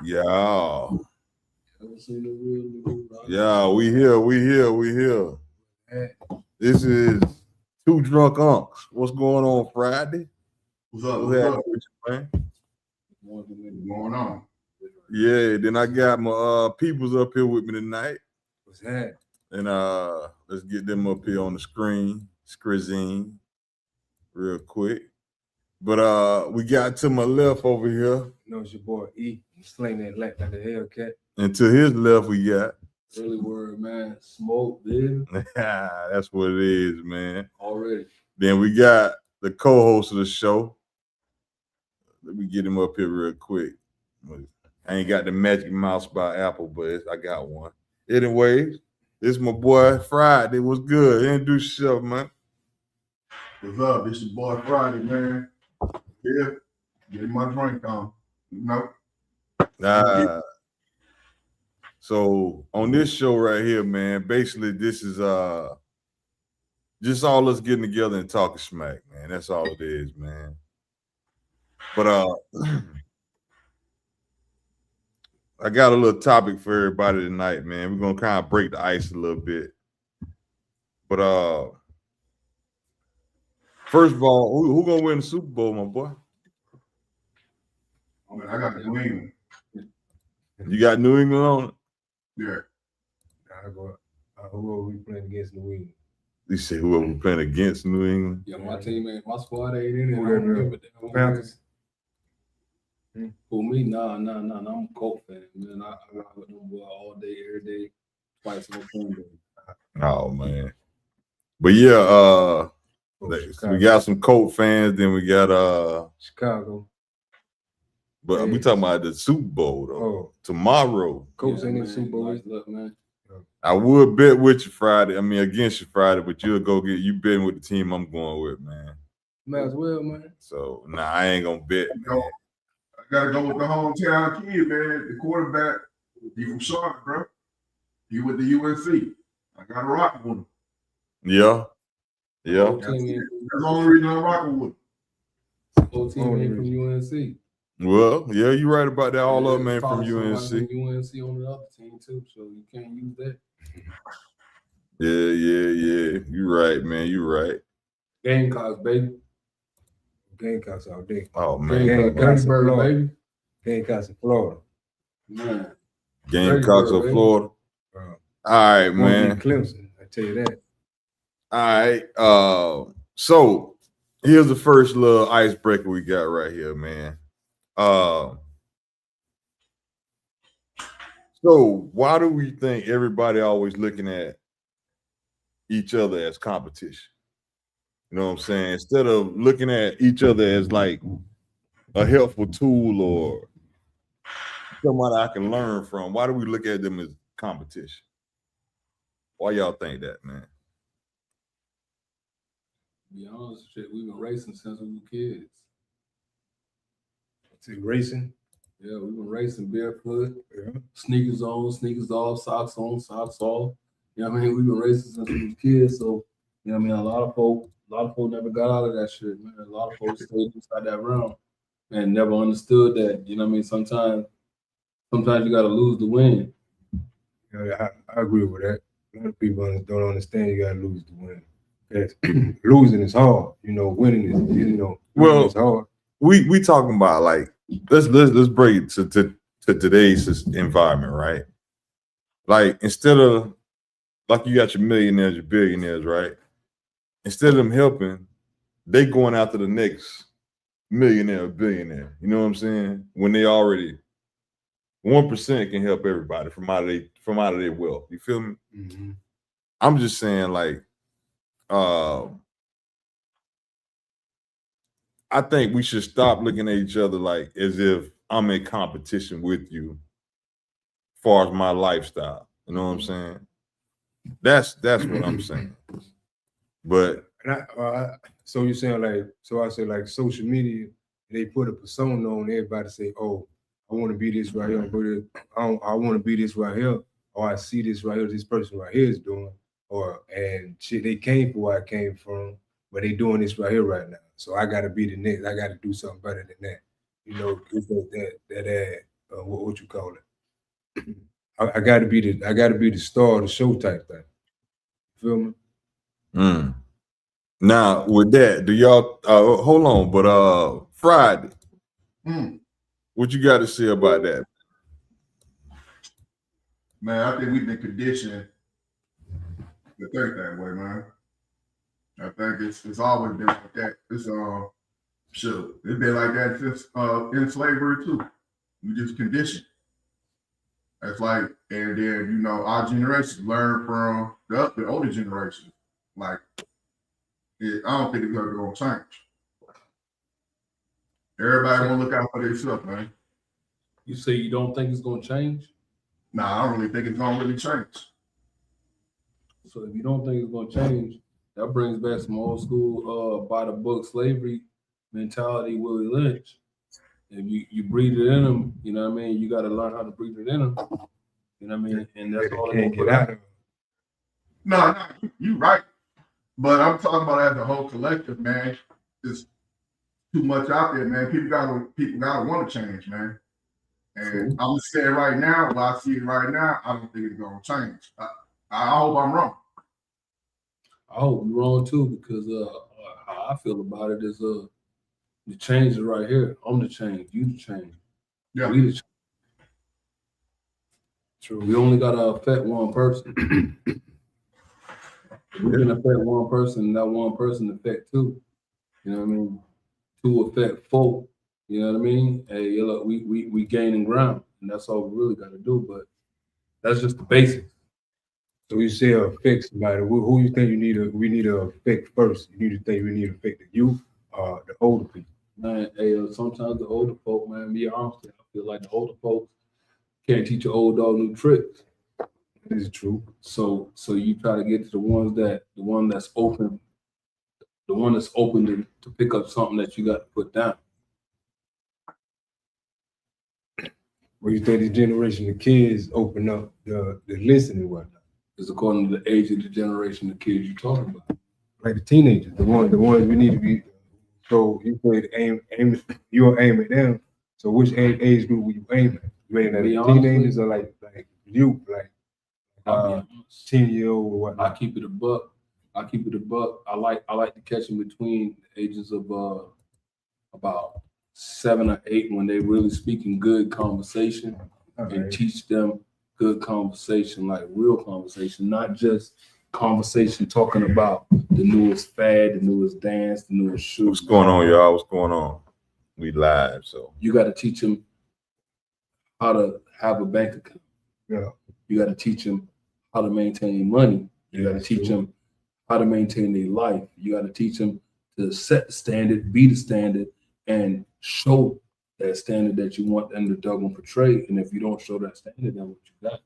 Yeah. Yeah, we here. This is Two Drunk Unks. What's going on Friday? What's up? What's happening with you, man? What's going on? Yeah, then I got my peoples up here with me tonight. What's that? And let's get them up here on the screen, real quick. But we got to my left over here. No, it's your boy E. You slang that like the Hellcat. And to his left we got Early word, man. Smoke, baby. that's what it is, man. Already. Then we got the co-host of the show. Let me get him up here real quick. I ain't got the Magic Mouse by Apple, but I got one. Anyways, this is my boy Friday. What's good? Introduce yourself, man. What's up? This is boy Friday, man. Yeah, getting my drink on. You know. So on this show right here, man, basically this is just all us getting together and talking smack, man. That's all it is, man. But I got a little topic for everybody tonight, man. We're gonna kind of break the ice a little bit. But first of all, who gonna win the Super Bowl, my boy? I mean, I got the New England. You got New England on it? Yeah. I go. Who are we playing against New England? You say whoever we playing against New England? Yeah, my team ain't, my squad ain't in it. Panthers. For me, nah. I'm a Colt fan, man. I ride with them boy all day, every day, twice on Sunday. Oh man. But yeah, we got some Colt fans, then we got Chicago. But we talking about the Super Bowl though. Tomorrow. Colts ain't in the Super Bowl. Nice luck, man. I would bet with you Friday. I mean against you Friday, but you'll go get you betting with the team I'm going with, man. Might as well, man. So I ain't gonna bet. Man. I gotta go with the hometown kid, man. The quarterback. He from Charlotte, bro. He with the UNC. I gotta rock with him. Yeah. That's the only reason I'm rocking with him. Whole team ain't from UNC. Well, yeah, you're right about that. All up, man, from UNC. UNC on the other team too, so you can't use that. Yeah. You're right, man. You're right. Gamecocks, baby. Gamecocks all day. Oh man. Gamecocks in Florida, Florida. baby. Gamecocks in Florida. Man. Gamecocks of Florida. All right, man. Clemson, I tell you that. All right. So here's the first little icebreaker we got right here, man. So why do we think everybody always looking at each other as competition? You know what I'm saying? Instead of looking at each other as like a helpful tool or somebody I can learn from, why do we look at them as competition? Why y'all think that, man? To be honest, shit, we've been racing since we were kids. Racing? Yeah, we've been racing barefoot, sneakers on, sneakers off, socks on, socks off. You know what I mean? We've been racing since we were kids, so you know what I mean. A lot of folk never got out of that shit, man. A lot of folks stayed inside that realm and never understood that. You know what I mean? Sometimes you gotta lose to win. Yeah, I agree with that. A lot of people don't understand you gotta lose to win. Yes. Losing is hard, winning is, is hard. We talking about like let's break it to today's environment, right? Like instead of like you got your millionaires, your billionaires, right? Instead of them helping, they going after the next millionaire or billionaire. You know what I'm saying? When they already 1% can help everybody from out of their wealth. You feel me? Mm-hmm. I'm just saying, like, I think we should stop looking at each other like as if I'm in competition with you as far as my lifestyle. You know what I'm saying? That's what I'm saying. But so you're saying I say like social media, they put a persona on everybody, say, oh, I want to be this right here, but I want to be this right here, or I see this right here, this person right here is doing, and shit, they came from where I came from, but they doing this right here right now. So I got to be the next. I got to do something better than that. Get that what you call I gotta be the star of the show type thing. Feel me? Mm. Now with that, do y'all hold on? But Friday, what you got to say about that? Man, I think we've been conditioned to think that way, man. I think it's always been like that. It's sure it's been like that since in slavery too. We just conditioned. That's like, and then our generation learned from the older generation. Like, I don't think it's gonna change. Everybody want to look out for themselves, man. You say you don't think it's gonna change? Nah, I don't really think it's gonna really change. So if you don't think it's gonna change, that brings back some old school by the book slavery mentality, Willie Lynch. If you breathe it in them, you know what I mean, you gotta learn how to breathe it in them. You know what I mean? And that's all they can't get out of. No, you right. But I'm talking about as a whole collective, man. There's too much out there, man. People gotta want to change, man. And I'm just saying right now, while I see it right now, I don't think it's gonna change. I hope I'm wrong. I hope you're wrong too, because how I feel about it is the change is right here. I'm the change, you the change. Yeah. We the change. True. We only gotta affect one person. We can affect one person, and that one person affect two. You know what I mean? Two affect four. You know what I mean? Hey, look, we gaining ground, and that's all we really gotta do. But that's just the basics. So you say affect somebody. Who you think we need to affect first? You need to think we need to affect the youth or the older people? Man, hey, sometimes the older folk, man, be honest, I feel like the older folks can't teach an old dog new tricks. This is true. So you try to get to the one that's open to pick up something that you got to put down. Well, you think the generation of kids open up the listening and whatnot? It's according to the age of the generation of kids you're talking about. Like the teenagers, the ones we need to be. So you say you'll aim at them. So which age group will you aim at? You aim at teenagers or like youth, like 10-year-old or what? I keep it a buck. I like to catch them between the ages of about 7 or 8 when they really speaking good conversation, and teach them good conversation, like real conversation, not just conversation talking about the newest fad, the newest dance, the newest shoe. What's going on, y'all? What's going on? We live, so you got to teach them how to have a bank account. Yeah. You got to teach them how to maintain money. You got to teach them how to maintain their life. You got to teach them to set the standard, be the standard, and show that standard that you want them to dug and portray. And if you don't show that standard, then what you got?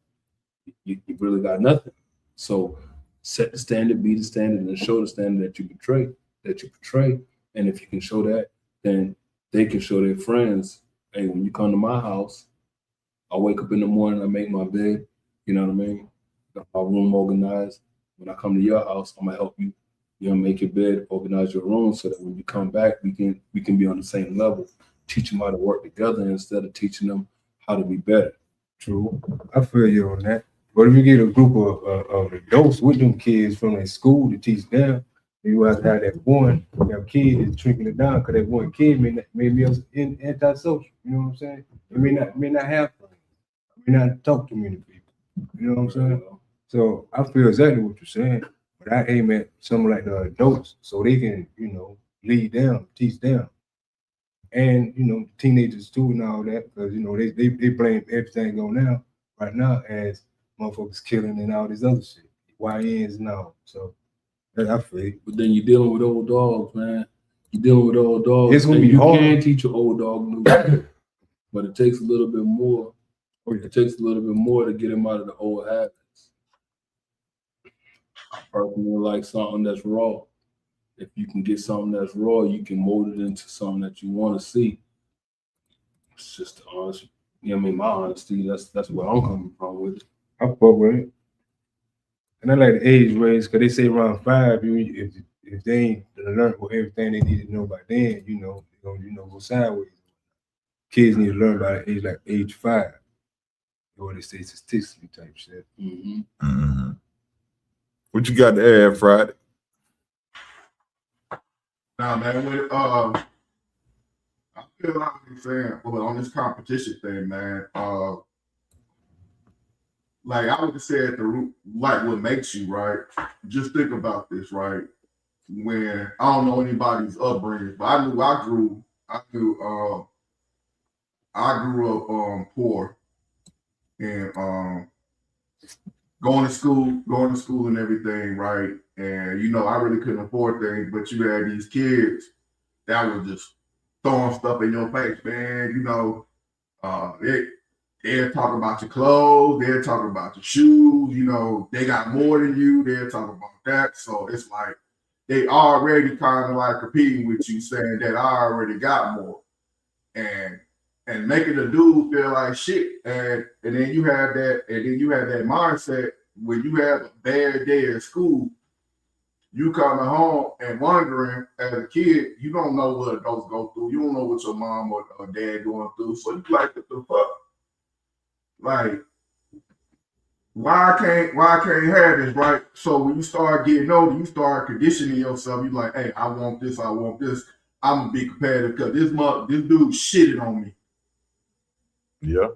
You really got nothing. So set the standard, be the standard, and show the standard that you portray. And if you can show that, then they can show their friends, hey, when you come to my house, I wake up in the morning, I make my bed, you know what I mean? Got my room organized. When I come to your house, I'm gonna help you, make your bed, organize your room so that when you come back, we can be on the same level. Teach them how to work together instead of teaching them how to be better. True. I feel you on that. But if you get a group of adults with them kids from their school to teach them, you have to have that kid is trickling it down because that one kid may be antisocial. You know what I'm saying? It may not have friends. May not talk to many people. You know what I'm saying? So I feel exactly what you're saying. But I aim at some like the adults so they can, lead them, teach them. And teenagers too and all that, because they blame everything on now right now as motherfuckers killing and all this other shit. YNs and all. So I feel. But then you're dealing with old dogs, man. You're dealing with old dogs. It's gonna be hard. You can teach an old dog new shit, but it takes a little bit more. It takes a little bit more to get him out of the old habits. I personally like something that's raw. If you can get something that's raw, you can mold it into something that you want to see. It's just the honest, my honesty. That's where I'm coming from with it. I fuck with it. And I like the age range because they say around 5, if they ain't learned everything they need to know by then, they're gonna go sideways. Kids need to learn by age 5. or they say statistically type shit. Mhm. What you got to add, Friday? Nah, man, I feel like I'm saying, well, on this competition thing, man, like I would say at the root, like what makes you, right? Just think about this, right? When I don't know anybody's upbringing, but I grew up poor and going to school and everything, right? And I really couldn't afford things, but you had these kids that were just throwing stuff in your face, man. They're talking about your clothes, they're talking about your shoes, they got more than you, they're talking about that. So it's like they already kind of like competing with you, saying that I already got more. And making the dude feel like shit. And then you have that mindset when you have a bad day at school, you coming home and wondering as a kid, you don't know what adults go through. You don't know what your mom or dad going through. So you like, what the fuck? Like, why I can't have this, right? So when you start getting older, you start conditioning yourself. You like, hey, I want this. I'm gonna be competitive because this dude shitted on me. Yeah.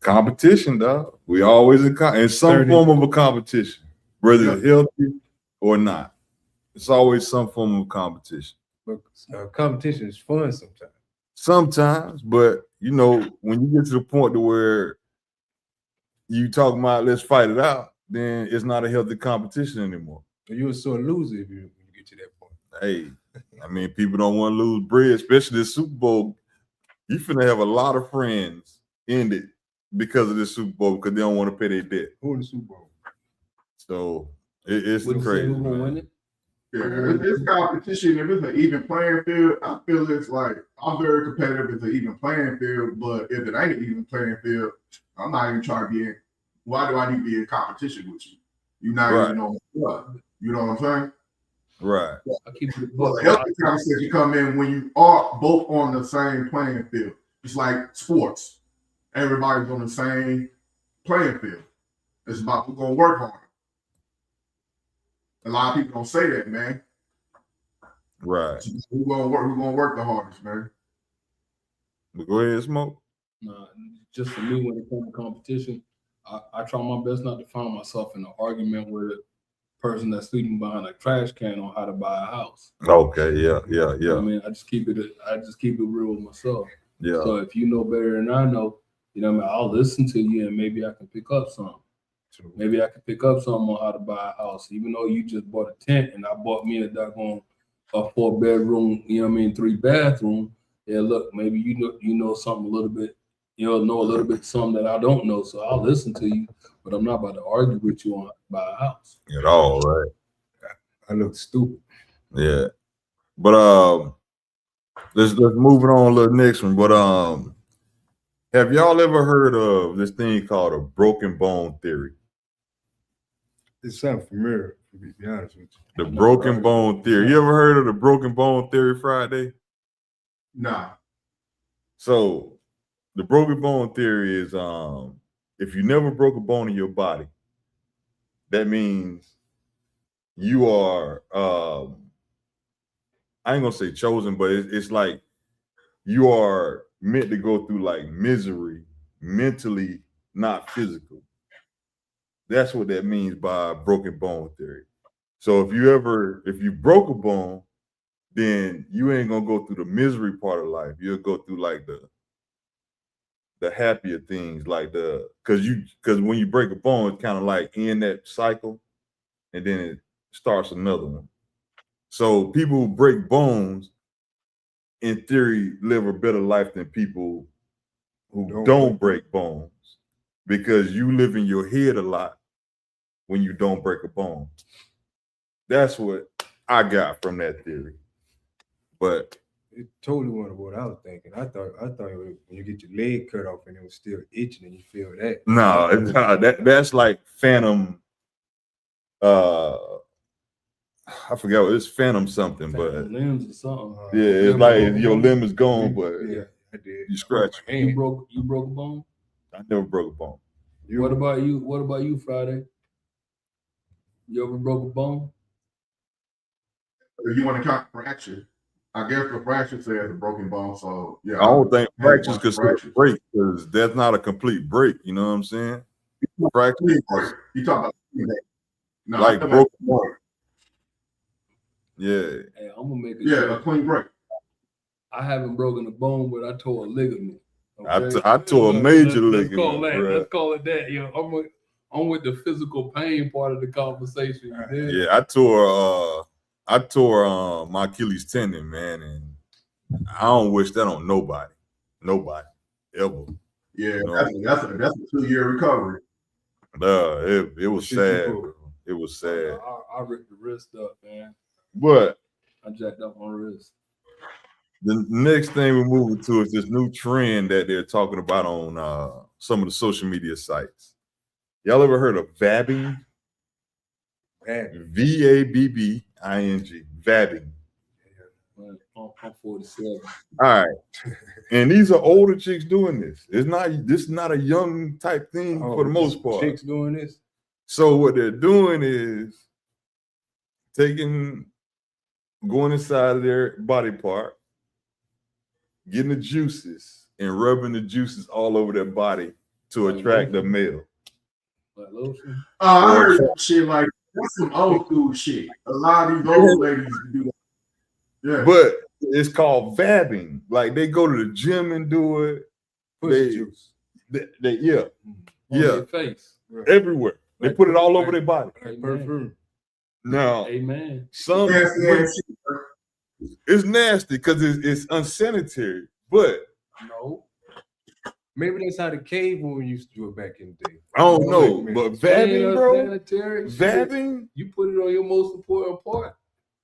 Competition, dog. We always in some 30. form of a competition, whether it's Yeah. healthy or not. It's always some form of competition. But competition is fun sometimes. Sometimes, but when you get to the point to where you talking about let's fight it out, then it's not a healthy competition anymore. You're a sore loser if you get to that point. Hey, I mean, people don't want to lose bread, especially this Super Bowl. You finna have a lot of friends end it because of this Super Bowl because they don't want to pay their debt. Who in the Super Bowl? So it's Would you say crazy. who gonna Man. win it? Yeah, it's competition. If it's an even playing field, I feel it's like I'm very competitive. It's an even playing field, but if it ain't an even playing field, I'm not even trying to be in. Why do I need to be in competition with you? You're not Right. even on what. You know what I'm saying? Right. I keep it Well, a healthy conversation come in when you are both on the same playing field. It's like sports. Everybody's on the same playing field. It's about who's gonna work harder. A lot of people don't say that, man. Right. Who's gonna work the hardest, man? But go ahead, Smoke. Just for me, when it comes to competition, I try my best not to find myself in an argument with a person that's sleeping behind a trash can on how to buy a house. Okay. Yeah. You know what I mean, I just keep it real with myself. Yeah. So if you know better than I know, I'll listen to you and maybe I can pick up something. Maybe I can pick up something on how to buy a house, even though you just bought a tent and I bought me a 4-bedroom, 3-bathroom. Yeah, look, maybe you know something a little bit, know a little bit something that I don't know. So I'll listen to you, but I'm not about to argue with you on how to buy a house. At all, right? I look stupid. Yeah. But let's move it on to the next one. But have y'all ever heard of this thing called a broken bone theory? It sounds familiar, to be honest with you. The broken bone theory. You ever heard of the broken bone theory, Friday? Nah. So the broken bone theory is if you never broke a bone in your body, that means you are I ain't gonna say chosen, but it's like you are meant to go through like misery mentally, not physical. That's what that means by broken bone theory. So if you broke a bone, then you ain't gonna go through the misery part of life. You'll go through like the happier things, like because when you break a bone, it's kind of like in that cycle, and then it starts another one. So people who break bones, in theory, live a better life than people who don't break bones, because you live in your head a lot when you don't break a bone. That's what I got from that theory. But it totally wasn't what I was thinking. I thought when you get your leg cut off and it was still itching and you feel that. no, that's like phantom. I forgot what it's phantom something, but limbs or something. Yeah, it's like your limb is gone, but yeah, I did. You scratch. You broke a bone? I never broke a bone. What about you? What about you, Friday? You ever broke a bone? If you want to count fracture, I guess the fracture says a broken bone. So yeah, I don't think I had fractures one considered fracture. break because that's not a complete break. You know what I'm saying? Fracture, Clean break. You talk about clean break. No, like I'm talking broken about bone. Yeah. Hey, I'm gonna make a yeah, joke. a clean break. I haven't broken a bone, but I tore a ligament. I tore a major Let's call ligament, that. bruh. Let's call it that. You know, I'm with the physical pain part of the conversation. You did? Yeah, I tore my Achilles tendon, man, and I don't wish that on nobody. Nobody. Ever. Yeah, You know? that's a 2-year recovery. It was Shit, sad, you bro. It was sad. I ripped the wrist up, man. But I jacked up my wrist. the next thing we're moving to is this new trend that they're talking about on some of the social media sites. Y'all ever heard of vabbing? Vabbing. Vabbing. Man, I'm 47. All right. And these are older chicks doing this. This is not a young type thing for the most part. Chicks doing this. So what they're doing is going inside of their body part, getting the juices and rubbing the juices all over their body to attract the male. Like lotion. I heard some shit like that's some old school shit. A lot of these old ladies do that. Yeah, But it's called vabbing. Like they go to the gym and do it. Pussy juice. Yeah. On Yeah. your face. Everywhere. They put it all over their body. Like Amen. perfume. Now, Amen. some nasty ass shit. it's nasty because it's unsanitary. But No. Maybe that's how the cave woman used to do it back in the day. I don't know. Like, But Ain't vabbing, bro. unsanitary shit. Vabbing, You put it on your most important part.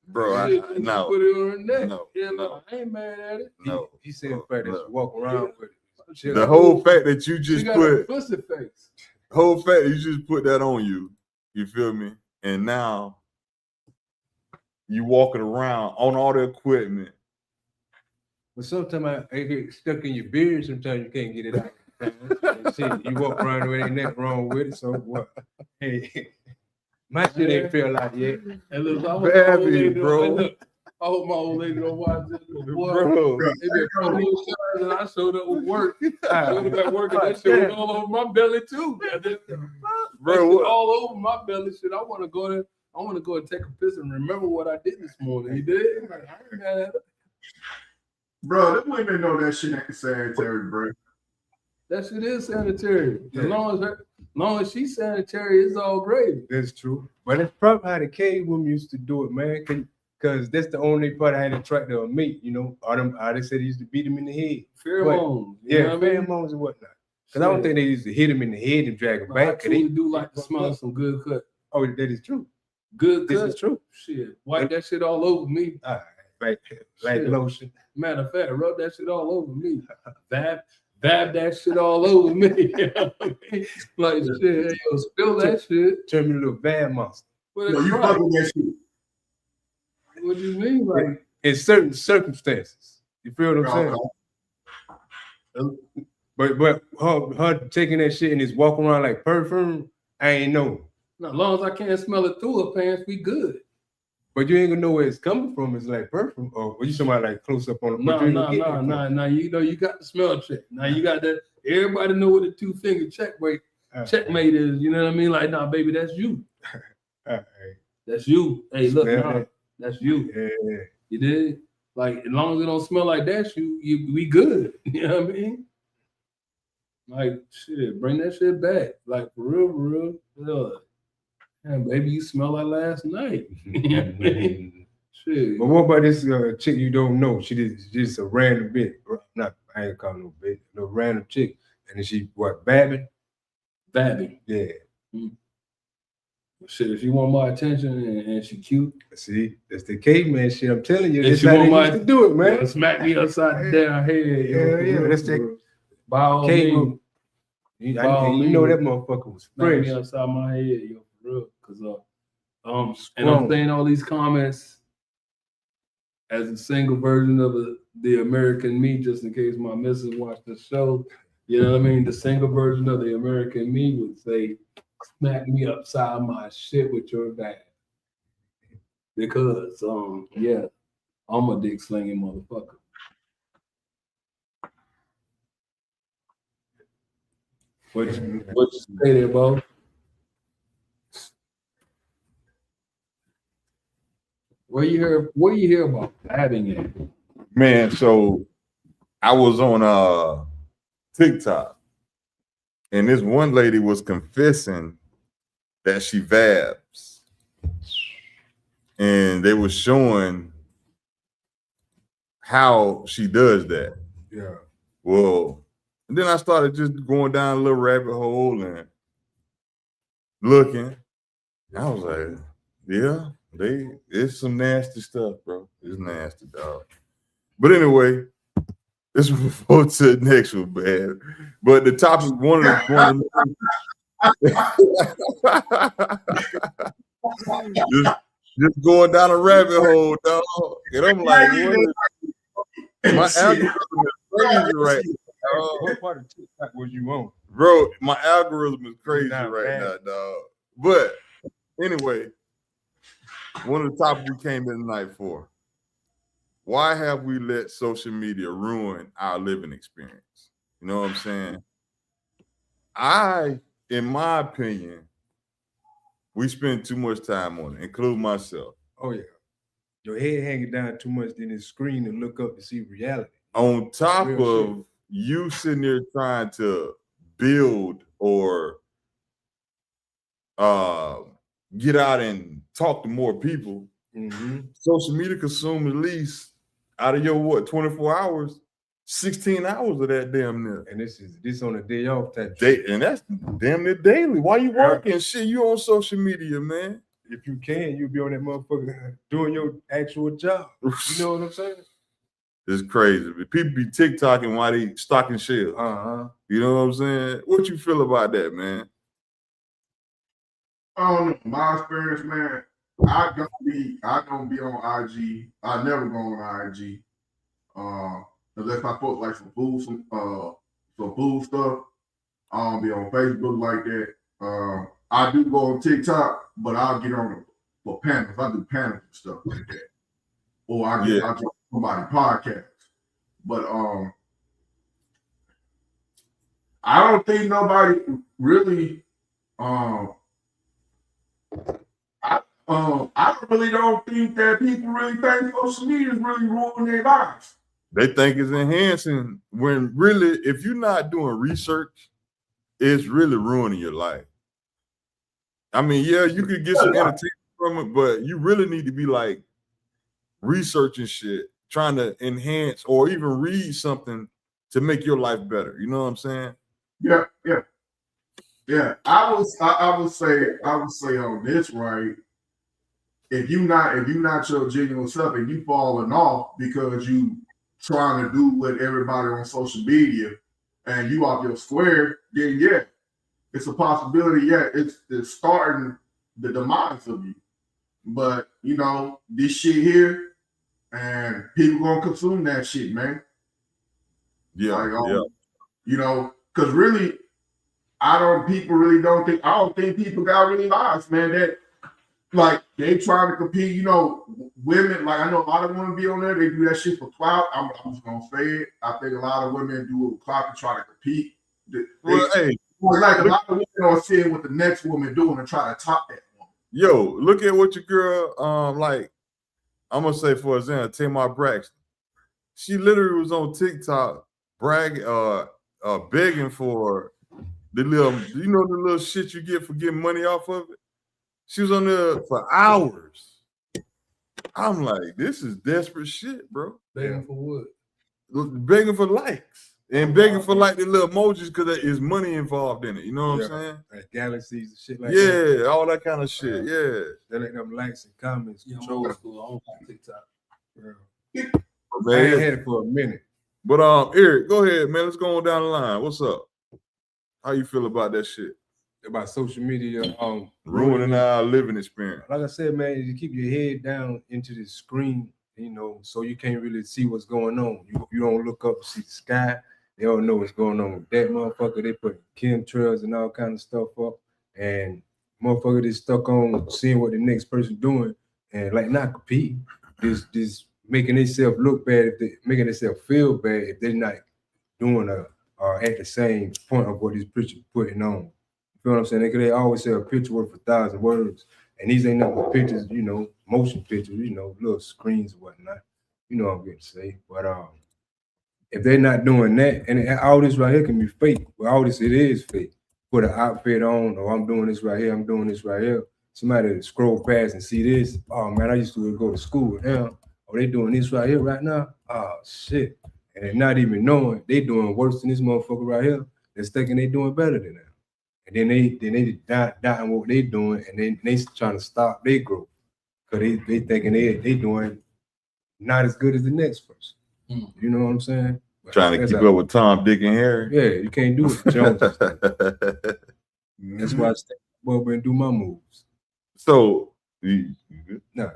bro. Shit, you No. put it on her neck. No, Yeah, no. I ain't mad at it. No. He said the fact that you walk around with it. Shit, The whole fact that you She just got a put pussy face. whole fact that you just put that on you feel me? And now you walking around on all the equipment. But sometimes it get stuck in your beard. Sometimes you can't get it out. And shit, you walk around with ain't nothing wrong with it. So what? Hey, my shit ain't feel like yet. And look, I hope Baby, my old lady bro. don't- look, I hope my old lady don't watch this. Boy, Bro, it been 4 times and I showed up with work. I showed up at work and that God shit was damn. all over my belly too. That shit bro, what? all over my belly. Shit, I want to go there. I want to go and take a piss and remember what I did this morning. You did? Like, I ain't mad at it. Bro, them women know that shit ain't sanitary, bro. That shit is sanitary. As long as she's sanitary, it's all great. That's true. But it's probably how the cave woman used to do it, man. Because that's the only part I had to attract a mate, you know. All they said they used to beat him in the head. Pheromones. You Yeah, know what I mean? pheromones and whatnot. Because I don't think they used to hit him in the head and drag him I back. 'Cause they truly do like to smell some good cut. Oh, that is true. Good This cut. is true. Shit. Wipe that shit all over me. All right. Like Shit. lotion. Matter of fact, rub that shit all over me. Vab that shit all over me. You know what I mean? Like shit, hey, yo, spill that shit. Turn me a little bad monster. What, No, you fucking that shit. what do you mean? Like In certain circumstances. You feel what I'm saying? But her taking that shit and just walking around like perfume, I ain't know. as long as I can't smell it through her pants, we good. But you ain't gonna know where it's coming from. It's like perfume. Or you somebody like close up on the No. You know, you got the smell check. Now you got that. Everybody know what the 2-finger checkmate is. You know what I mean? Like, nah, baby, that's you. That's you. Hey, look, Smell nah, that. that's you. Yeah. You did? Like, as long as it don't smell like that, we good. You know what I mean? Like, shit, bring that shit back. Like, for real. Look. Man, baby, you smell like last night. You know what I mean? Shit. But what about this chick you don't know? She just a random bit. I ain't calling no bit. No random chick. And then she what, babbing? Babby. Yeah. Shit, if you want my attention and she cute, See, that's the caveman shit. I'm telling you, If that's you how want they my- used to do it, man. smack me upside the damn head. Yeah, yeah, that's that By all cave. means, You By all know means. that motherfucker was smack me fresh. upside my head, yo, for real. Cause and I'm Strong. saying all these comments as a single version of the American me, just in case my missus watched the show. You know what I mean? The single version of the American me would say, smack me upside my shit with your dad. Because yeah, I'm a dick slinging motherfucker. What you say there, Bo? Where you hear about dabbing it? Man, so I was on TikTok, and this one lady was confessing that she vabs, and they were showing how she does that. Yeah. Well, and then I started just going down a little rabbit hole and looking. I was like, yeah, it's some nasty stuff, bro. It's nasty, dog. But anyway, this will go to the next one, man. But the topic, one of just going down a rabbit hole, dog. And I'm like, my algorithm is crazy right now. What part of TikTok was you on? Bro, my algorithm is crazy right now, dog. But anyway, one of the topics we came in tonight for: why have we let social media ruin our living experience? You know what I'm saying? In my opinion, we spend too much time on it, including myself. Oh yeah. Your head hanging down too much in the screen and look up to see reality. On top of you sitting there trying to build or get out and talk to more people, social media consumes at least out of your 24 hours, 16 hours of that damn near. And this on a day off type. And that's damn near daily. Why you working? Shit, you on social media, man. If you can, you'll be on that motherfucker doing your actual job. You know what I'm saying? It's crazy. People be TikToking while they stocking shelves. You know what I'm saying? What you feel about that, man? I don't know. My experience, man, I don't be on IG. I never go on IG. Unless I post like some food stuff. I don't be on Facebook like that. I do go on TikTok, but I'll get on it for panels. I do panels and stuff like that. Or I get somebody podcast. But I don't think nobody really I really don't think that people really think social media is really ruining their lives. They think it's enhancing when really, if you're not doing research, it's really ruining your life. I mean, yeah, you could get some entertainment from it, but you really need to be like researching shit, trying to enhance or even read something to make your life better. You know what I'm saying? Yeah. I would say on this, right? If you not your genuine self and you falling off because you trying to do what everybody on social media and you off your square, then yeah, it's a possibility. Yeah, it's starting the demise of you. But you know, this shit here, and people gonna consume that shit, man. Yeah, You know, because really, I don't think people got really lives, man. That like they trying to compete, you know, women, like I know a lot of women be on there, they do that shit for clout. I'm just gonna say it. I think a lot of women do it with clout to try to compete. Like a lot of women are seeing what the next woman doing and try to top that woman. Yo, look at what your girl, like, I'm gonna say for example, Tamar Braxton. She literally was on TikTok bragging, begging for the little shit you get for getting money off of it. She was on there for hours. I'm like, this is desperate shit, bro. Begging for what? Begging for likes and begging for like the little emojis because there is money involved in it. You know what I'm saying? Like galaxies and shit like that. Yeah, all that kind of shit. Yeah. They like them likes and comments. Yeah, I'm old school. I don't like TikTok. I ain't had it for a minute. But Eric, go ahead, man. Let's go on down the line. What's up? How you feel about that shit? About social media, ruining our living experience. Like I said, man, you keep your head down into the screen, you know, so you can't really see what's going on. You don't look up to see the sky. They don't know what's going on with that motherfucker. They put chemtrails and all kind of stuff up, and motherfucker just stuck on seeing what the next person doing and like not competing, just making themselves look bad, if they making themselves feel bad if they're not doing at the same point of what this picture putting on. You feel what I'm saying? They always say a picture worth 1,000 words, and these ain't nothing but pictures, motion pictures, little screens and whatnot. You know what I'm getting to say, but if they're not doing that, and all this right here can be fake, but all this it is fake. Put an outfit on, or I'm doing this right here, I'm doing this right here. Somebody scroll past and see this. Oh man, I used to go to school with them. Oh, they doing this right here right now. Oh shit. And they're not even knowing they doing worse than this motherfucker right here. They're thinking they doing better than them. And then they doubting what they doing, and then they trying to stop their growth. Cause they thinking they doing not as good as the next person. You know what I'm saying? But trying to keep up with Tom, Dick, and Harry. Yeah, you can't do it with Jones. That's why I stay over and do my moves. So, Nah,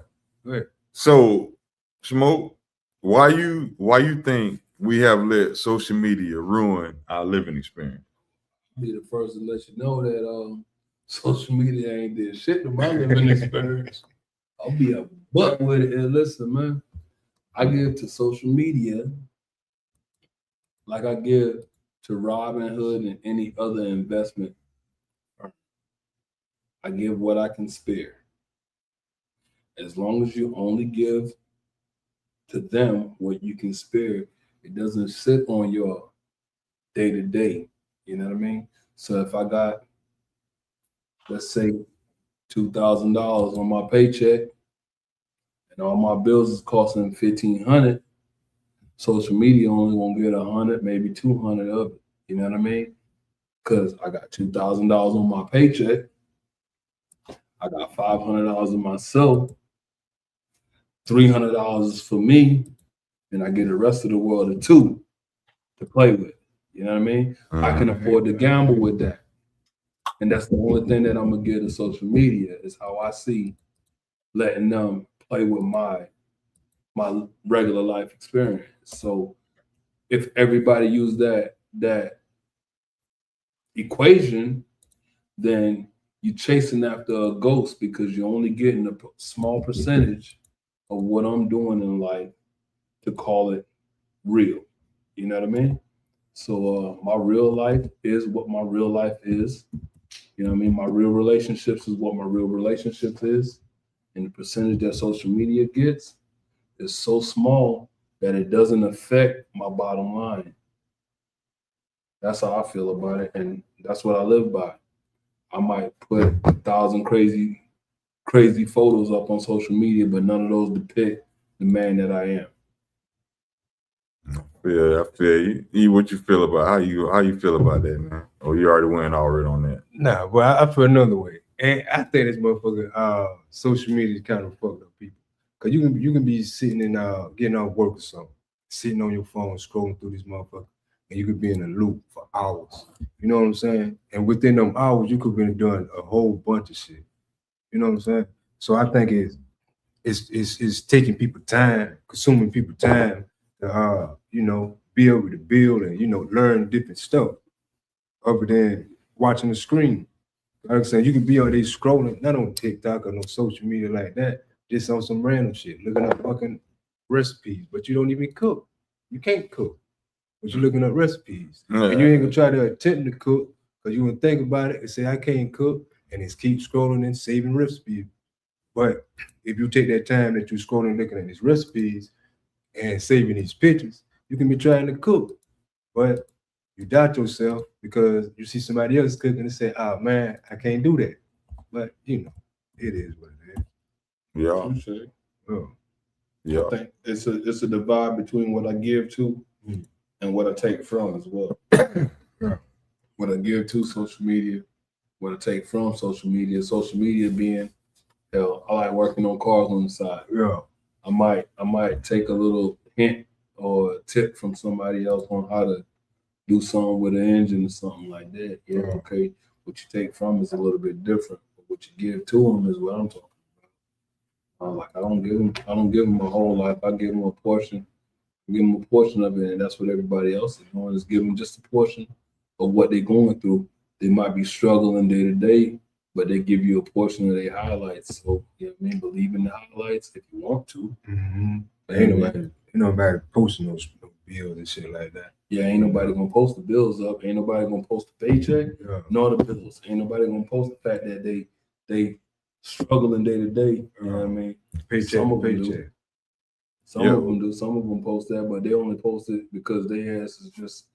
go ahead. So, Smoke, why you think we have let social media ruin our living experience? I'll be the first to let you know that social media ain't did shit to my living experience. I'll be a buck with it. And listen, man, I give to social media like I give to Robinhood and any other investment firm. I give what I can spare. As long as you only give to them what you can spare, it doesn't sit on your day-to-day. You know what I mean? So if I got, let's say, $2,000 on my paycheck and all my bills is costing $1,500, social media only gonna get 100, maybe 200 of it. You know what I mean? Because I got $2,000 on my paycheck, I got $500 in myself, $300 is for me, and I get the rest of the world at $2 to play with. You know what I mean? I can afford to gamble with that. And that's the only thing that I'm gonna give to social media is how I see letting them play with my regular life experience. So if everybody used that equation, then you're chasing after a ghost because you're only getting a small percentage of what I'm doing in life to call it real. You know what I mean? So my real life is what my real life is. You know what I mean? My real relationships is what my real relationships is. And the percentage that social media gets is so small that it doesn't affect my bottom line. That's how I feel about it. And that's what I live by. I might put 1,000 crazy photos up on social media, but none of those depict the man that I am. Yeah, I feel you. E, what you feel about how you feel about that, man? Oh, you already went already on that. Nah, but I feel another way. And I think this motherfucker social media is kind of fucked up people. Cause you can be sitting and getting off work or something, sitting on your phone, scrolling through this motherfucker, and you could be in a loop for hours. You know what I'm saying? And within them hours, you could be doing a whole bunch of shit. You know what I'm saying? So I think it's taking people time, consuming people time to be able to build and learn different stuff other than watching the screen. Like I said, you can be on there scrolling, not on TikTok or no social media like that, just on some random shit, looking up fucking recipes, but you don't even cook. You can't cook, but you're looking up recipes. And you ain't gonna try to attempt to cook because you gonna think about it and say, I can't cook, and just keep scrolling and saving recipes. But if you take that time that you're scrolling, looking at these recipes and saving these pictures, you can be trying to cook. But you doubt yourself because you see somebody else cooking and say, oh man, I can't do that. But it is what it is. Yeah. Oh. Yeah. I think it's a divide between what I give to and what I take from as well. Yeah. What I give to social media, what I take from social media being, hell, I like working on cars on the side. Yeah. I might take a little hint or tip from somebody else on how to do something with an engine or something like that. Yeah, okay. What you take from is a little bit different. But what you give to them is what I'm talking about. Like I don't give them my whole life. I give them a portion Give them a portion of it, and that's what everybody else is doing, is give them just a portion of what they're going through. They might be struggling day to day, but they give you a portion of their highlights. So, you know what I mean? Believe in the highlights if you want to. Mm-hmm. Ain't nobody posting those bills and shit like that. Yeah, ain't nobody gonna post the bills up. Ain't nobody gonna post the paycheck, nor the bills. Ain't nobody gonna post the fact that they struggling day to day. You know what I mean? Paycheck. Some of them paycheck. do. Some of them do. Some of them post that, but they only post it because their ass is just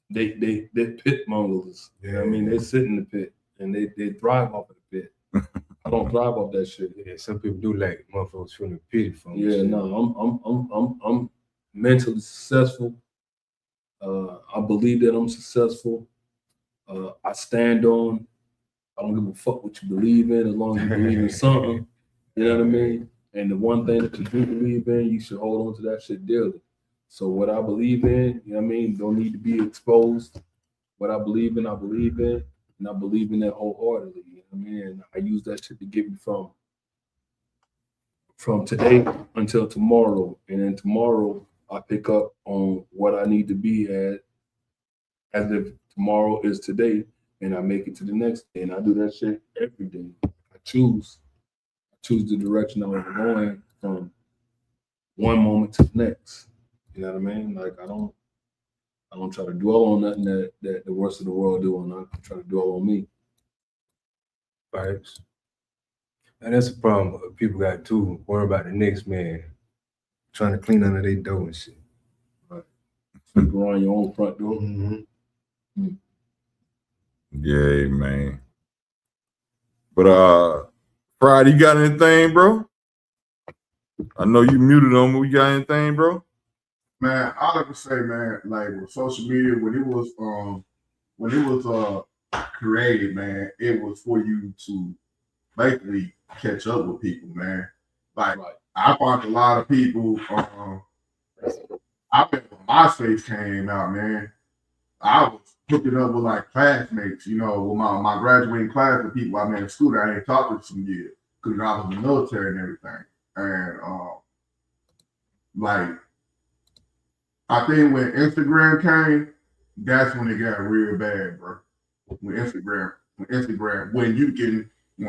they pit mongrels. You know what I mean? They sit in the pit and they thrive off of the pit. I don't thrive off that shit. Yeah, some people do like motherfuckers feeling pity from. Yeah, no, I'm mentally successful. I believe that I'm successful. I stand on. I don't give a fuck what you believe in, as long as you believe in something. You know what I mean? And the one thing that you do believe in, you should hold on to that shit dearly. So what I believe in, you know what I mean, don't need to be exposed. What I believe in, and I believe in that wholeheartedly. You know what I mean? And I use that shit to get me from today until tomorrow. And then tomorrow I pick up on what I need to be at as if tomorrow is today, and I make it to the next day. And I do that shit every day. I choose the direction I was going from one moment to the next. You know what I mean? Like I don't try to dwell on nothing that the rest of the world do, and I try to dwell on me. Facts. And that's a problem people got too. Worry about the next man trying to clean under their door and shit. Right. Sweep around your own front door. Mm-hmm. Yeah, man. But Friday, you got anything, bro? I know you muted on me. You got anything, bro? Man, all I can say, man, like with social media, when it was created, man, it was for you to basically catch up with people, man. Like I found a lot of people. I remember when MySpace came out, man. I was hooking up with like classmates, you know, with my graduating class of people I met in school that I ain't talked to some years because I was in the military and everything. And like I think when Instagram came, that's when it got real bad, bro. When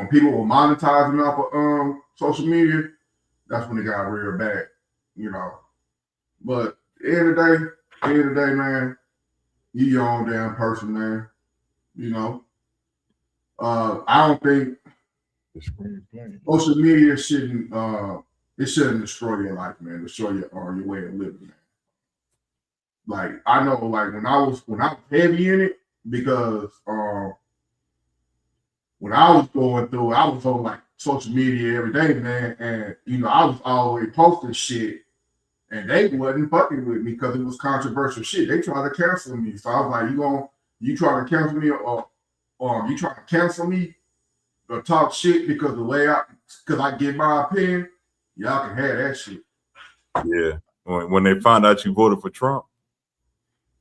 people were monetizing off of social media, that's when it got real bad, you know. But at the end of the day, man, you your own damn person, man. You know. I don't think social media shouldn't destroy your life, man. Destroy your way of living, man. Like I know, like when I was heavy in it, because when I was going through, I was on like social media every day, man, and you know I was always posting shit, and they wasn't fucking with me because it was controversial shit. They tried to cancel me, so I was like, you trying to cancel me, or you trying to cancel me, or talk shit because I give my opinion, y'all can have that shit. Yeah, when they found out you voted for Trump.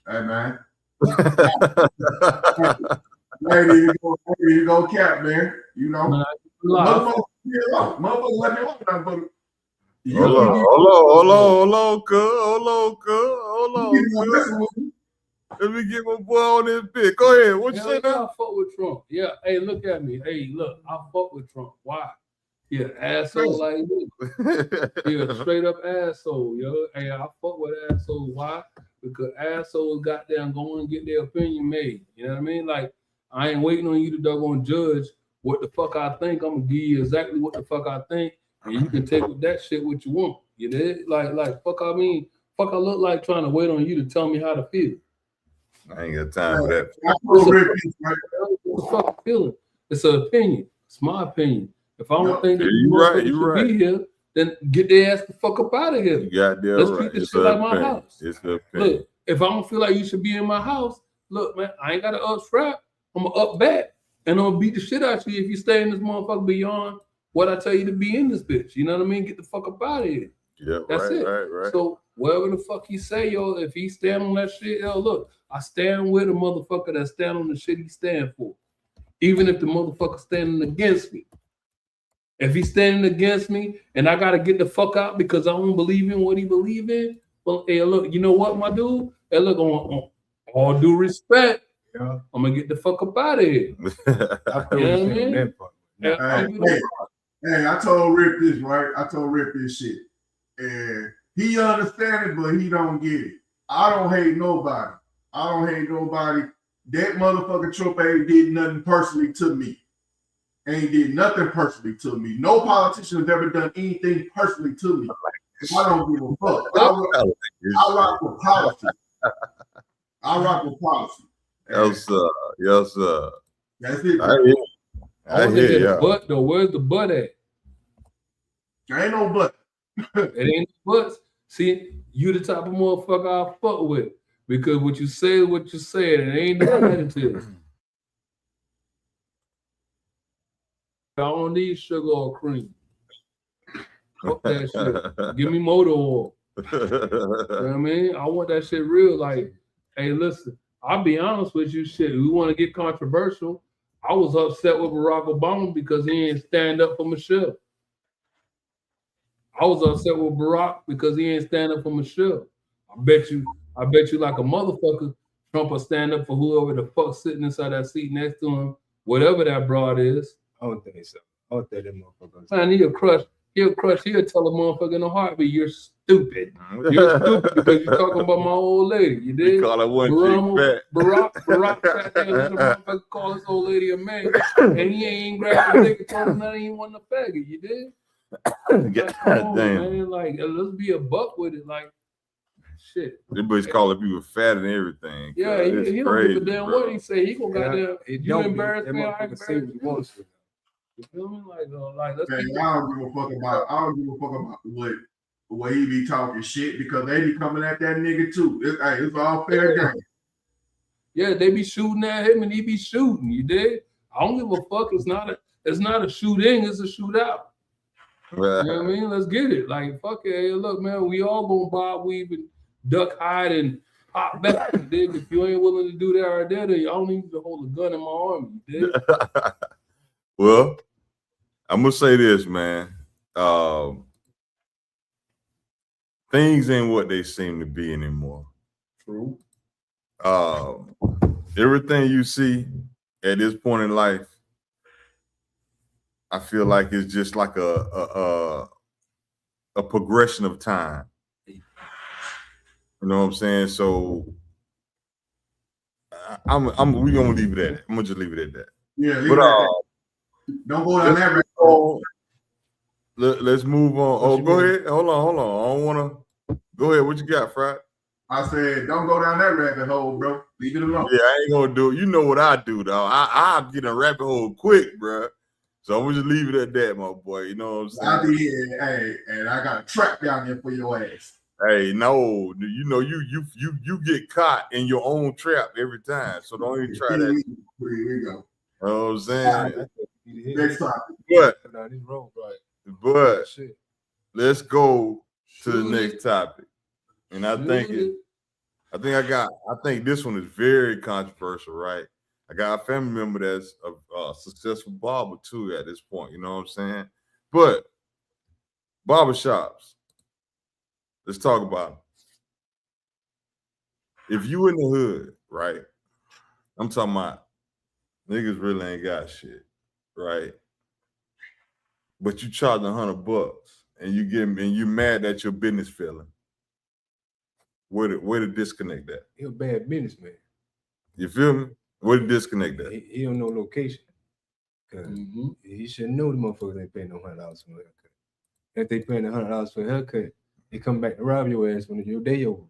Hey man. Lady, you go cap, man. You know. Motherfucker, let me know. Hold on. Let me get my boy on this bit. Go ahead. What you say now? I fuck with Trump. Yeah. Hey, look at me. Hey, look, I fuck with Trump. Why? He an asshole like me. He a straight up asshole, yo. Hey, I fuck with assholes. Why? Because assholes goddamn go and get their opinion made. You know what I mean? Like, I ain't waiting on you to doggone judge what the fuck I think. I'm gonna give you exactly what the fuck I think, and you can take with that shit what you want. You know? Like fuck I mean, fuck I look like trying to wait on you to tell me how to feel. I ain't got time for that. It's a fucking feeling. It's an opinion. It's my opinion. If I don't think that you should be here, then get their ass the fuck up out of here. You got there. Let's treat this shit like my house. It's the opinion. Look, if I don't feel like you should be in my house, look, man, I ain't got to up strap. I'm gonna up back and I'm gonna beat the shit out of you if you stay in this motherfucker beyond what I tell you to be in this bitch. You know what I mean? Get the fuck up out of here. Yeah, that's it. Right. So whatever the fuck he say, yo, if he stand on that shit, yo, look, I stand with a motherfucker that stand on the shit he stand for. Even if the motherfucker standing against me. If he's standing against me and I gotta get the fuck out because I don't believe in what he believe in, Well, hey, look, you know what, my dude? Hey, look, on all due respect, Yeah. I'm gonna get the fuck up out of here. I feel You know what I mean? that part. Yeah, Hey, I told Rip this, right? I told Rip this shit. And he understand it, but he don't get it. I don't hate nobody. That motherfucker Trump ain't did nothing personally to me. Ain't did nothing personally to me. No politician has ever done anything personally to me. I don't give a fuck. I rock with policy. Yes, sir. Yes, sir. That's it. I hear the ya. butt though. Where's the butt at? There ain't no but. It ain't no butts. See, you the type of motherfucker I fuck with because what you say is what you said, and it ain't no negative. I don't need sugar or cream. Fuck that shit. Give me motor oil. You know what I mean? I want that shit real. Like, hey, listen, I'll be honest with you, shit. We want to get controversial. I was upset with Barack Obama because he didn't stand up for Michelle. I was upset with Barack because he ain't stand up for Michelle. I bet you like a motherfucker, Trump will stand up for whoever the fuck sitting inside that seat next to him, whatever that broad is. I don't think so. I don't think that motherfucker. Man, he'll tell a motherfucker in a heartbeat, you're stupid. You're stupid because you're talking about my old lady. You did? You call her one chick fat. Barack sat there and let a motherfucker call this old lady a man, and he ain't grabbed the dick and told him that he wasn't a faggot. You did? God damn. Man, like, let's be a buck with it. Like, shit. Everybody's calling people fat and everything. Yeah, he don't crazy, give a damn bro. what he say. He gonna goddamn. You embarrass that me, I motherfucker say embarrass what he you. wants to. You feel me? Like let's Man, keep I don't give a fuck about what he be talking shit because they be coming at that nigga too. It's all fair game. Yeah, they be shooting at him and he be shooting. You did? I don't give a fuck. It's not a shooting, it's a shootout. You know what I mean? Let's get it. Like, fuck it. Hey, look, man, we all gonna bob, weave, and duck, hide, and pop back. You dig? If you ain't willing to do that right there, then I don't need to hold a gun in my arm. You dig? Well, I'm gonna say this, man. Things ain't what they seem to be anymore. True. Everything you see at this point in life, I feel like it's just like a progression of time. You know what I'm saying? So we gonna leave it at that. I'm gonna just leave it at that. Yeah, don't go down that road. Let's move on. Oh, go ahead. Hold on. I don't wanna go ahead. What you got, Fried? I said, don't go down that rabbit hole, bro. Leave it alone. Yeah, I ain't gonna do it. You know what I do, though. I get a rabbit hole quick, bro. So I'm gonna just leave it at that, my boy. You know what I'm saying? I be here, hey, and I got a trap down there for your ass. Hey, no, you know you get caught in your own trap every time. So don't even try that. Here we go. You know what I'm saying? Next topic. But let's go to the next topic. And I think this one is very controversial, right? I got a family member that's a successful barber too at this point, you know what I'm saying? But barbershops, let's talk about them. If you in the hood, right? I'm talking about niggas really ain't got shit, right? But you charge $100 and you mad at your business failing. Where to disconnect that? He a bad businessman. You feel me? Where to disconnect that? He don't know location. He should know the motherfuckers ain't paying no $100 for a haircut. If they paying $100 for a haircut, they come back to rob your ass when your day over.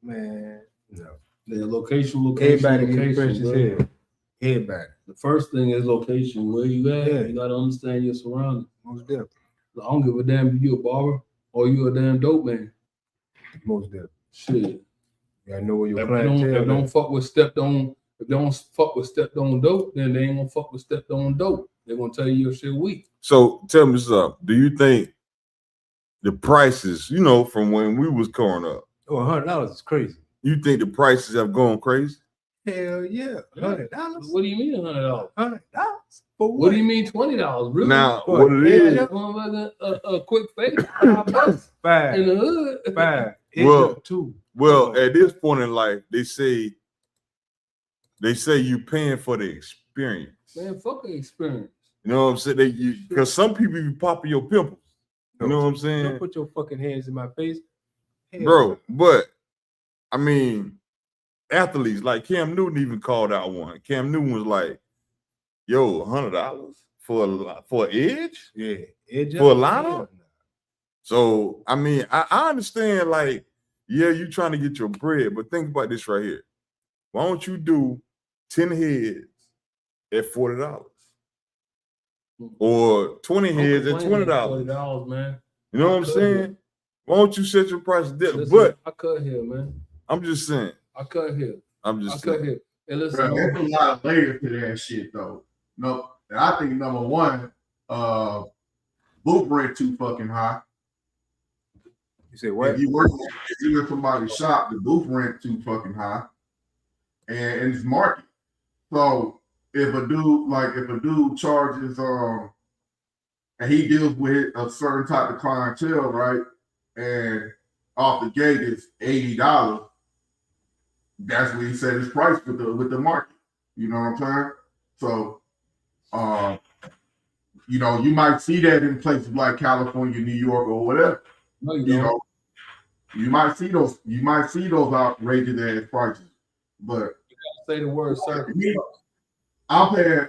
Man, no. The location. Everybody get fresh as hell. Everybody. The first thing is location. Where you at? Yeah. You gotta understand your surroundings. Most definitely. I don't give a damn if you a barber or you a damn dope man. Most definitely. Shit. You gotta know where your clientele. If don't fuck with stepped on dope, then they ain't gonna fuck with stepped on dope. They're gonna tell you your shit weak. So tell me something. Do you think the prices, you know, from when we was growing up? Oh, $100 is crazy. You think the prices have gone crazy? Hell yeah. $100. What do you mean $100? $100. For What do you mean $20? Really? Now, What? what it is, A quick fade, $5 Five. in the hood. Five. Well, Two. well, at this point in life, they say you paying for the experience. Man, fuck the experience. You know what I'm saying? Because some people you popping your pimples. You know what I'm saying? Don't put your fucking hands in my face. Hell Bro, no. but I mean, athletes like Cam Newton even called out one. Cam Newton was like, "Yo, $100 for an edge, Yeah. Edge for a up. lineup?" Hell no. So I mean, I understand. Like, yeah, you trying to get your bread, but think about this right here. Why don't you do 10 heads at $40 or 20 heads at $20? $40, man. You know what I'm cut saying? here. Why don't you set your price there? Listen, But I cut here, man. I'm just saying. I cut here. I'm I just cut saying. here. And Bro, listen, there's a lot of layers to that shit though. No, and I think number one, boot rent too fucking high. You say what? If you in somebody's shop, the booth rent too fucking high, and it's market. So if a dude charges and he deals with a certain type of clientele, right, and off the gate is $80, that's what he said his price with the market. You know what I'm saying? So you know, you might see that in places like California, New York, or whatever. no, You know, you might see those outrageous ass prices, but say the word sir. I'm paying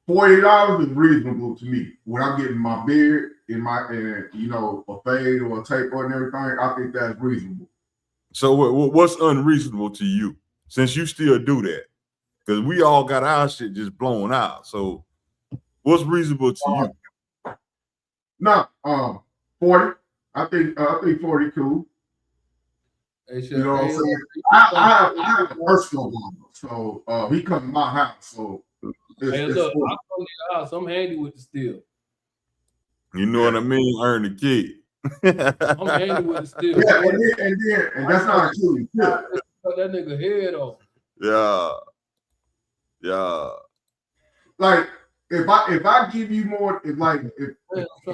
$40 is reasonable to me when I'm getting my beard and you know, a fade or a taper and everything. I think that's reasonable. So what's unreasonable to you? Since you still do that, because we all got our shit just blown out. So what's reasonable to you? No, 40. I think 40 cool. You know what I'm saying? I have a personal one, so he come to my house, so Hey, look, I come to your house. I'm handy with the steel. You know what I mean? Earn the key. I'm handy with the steel. Yeah, and that's not including tip. Cut that nigga head off. Yeah. Like if I give you more, if like 40,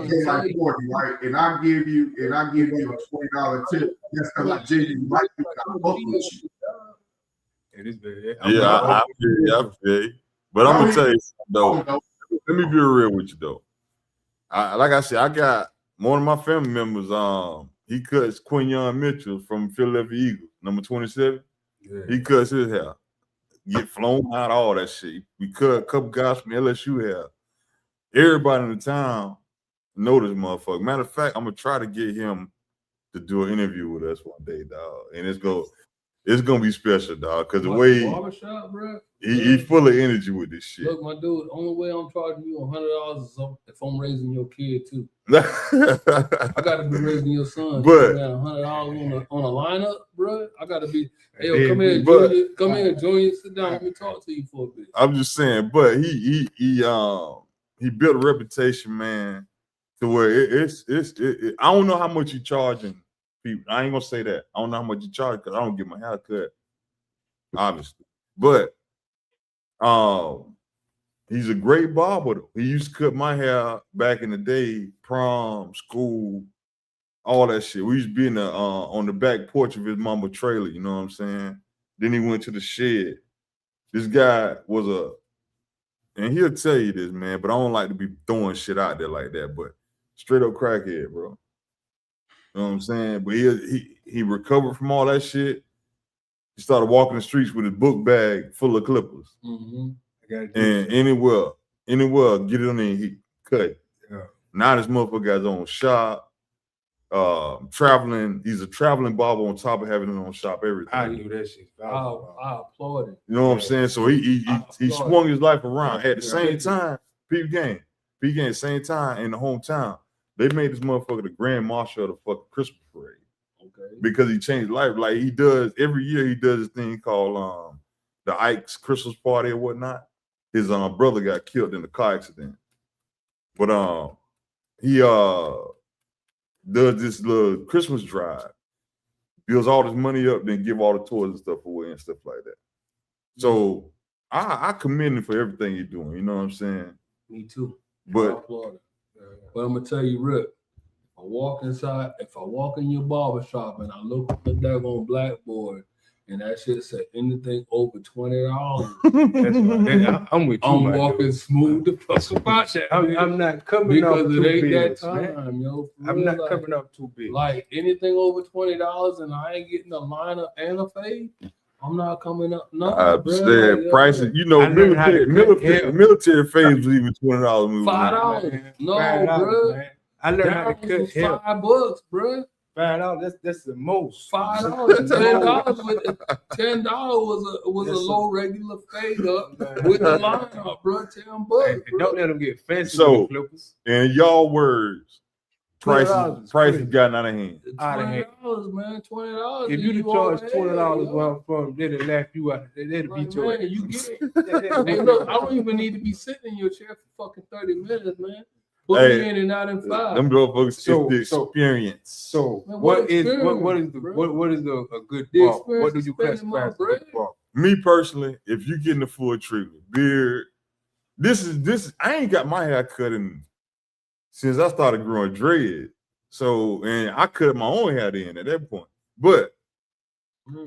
right, and I give you a $20 tip, that's because I genuinely like you. I fuck with you. It is bad. I feel you. But I'm gonna tell you something though. Let me be real with you though. Like I said, I got one of my family members. He cuts Quinyon Mitchell from Philadelphia Eagles, number 27. Yeah. He cuts his hair, get flown out, all that shit. We cut a couple guys from LSU hair. Everybody in the town know this motherfucker. Matter of fact, I'm gonna try to get him to do an interview with us one day, dog. And it's gonna be special, dog. Because the way barbershop, bro. he full of energy with this shit. Look, my dude, only way I'm charging you $100 is if I'm raising your kid too. I gotta be raising your son. But $100 on a lineup, bro. I gotta be. Hey, yo, Yeah, come here, but- Junior. Come here, Junior. Sit down. Let me talk to you for a bit. I'm just saying, but he built a reputation, man, to where it's I don't know how much you charging people. I ain't gonna say that. I don't know how much you charge because I don't get my hair cut, obviously. But he's a great barber though. He used to cut my hair back in the day, prom, school, all that shit. We used to be in the on the back porch of his mama trailer, you know what I'm saying? Then he went to the shed. This guy was and he'll tell you this, man, but I don't like to be throwing shit out there like that, but straight up crackhead, bro. You know what I'm saying? But he recovered from all that shit. He started walking the streets with his book bag full of clippers. Mm-hmm. And anywhere, get it on there and he cut. Yeah. Now this motherfucker got his own shop. Traveling, he's a traveling barber on top of having his own shop, everything. I knew that shit. I applaud it. You know what I'm saying? So he swung his life around. At the Yeah. same time, P game, same time in the hometown, they made this motherfucker the grand marshal of the fucking Christmas parade. Okay. Because he changed life. Like he does every year, he does this thing called the Ike's Christmas party or whatnot. His brother got killed in a car accident. But he does this little Christmas drive, builds all this money up, then give all the toys and stuff away and stuff like that. So I commend him for everything he's doing. You know what I'm saying? Me too. But South Florida. But I'm gonna tell you, Rip. If I walk in your barber shop and I look at the daggone blackboard and that shit said anything over $20, I'm with you. I'm my walking dude. smooth the fuck about that. I'm not coming because up it too ain't big, that man. time, yo. For I'm real, not like, coming up too big. like anything over $20 and I ain't getting a lineup and a fade. I'm not coming up. No, I said like, prices. You know, I learned how to military phase was even $20 moving. $5. No, $5, bro. man. I learned how to cut hair. $5, bro. $5. That's the most. $5. $10 was a low regular fade up with the lineup, bro. $10. Hey, Bro. don't let them get fancy So, with the Clippers. In y'all words, prices $20 gotten out of hand. $20, man. $20. If you'd have charged $20 from, they'd have laughed you out. They'd have beat your ass. You get it. Hey, look, I don't even need to be sitting in your chair for fucking 30 minutes, man. Put me in and out in 5. Them folks, it's the experience. So Man, what is bro? a good The ball? experience What do is you spending classify my as a good bread. ball? Me personally, if you getting the full treatment, beard, this is I ain't got my hair cut since I started growing dread. So, and I cut my own hair then at that point. But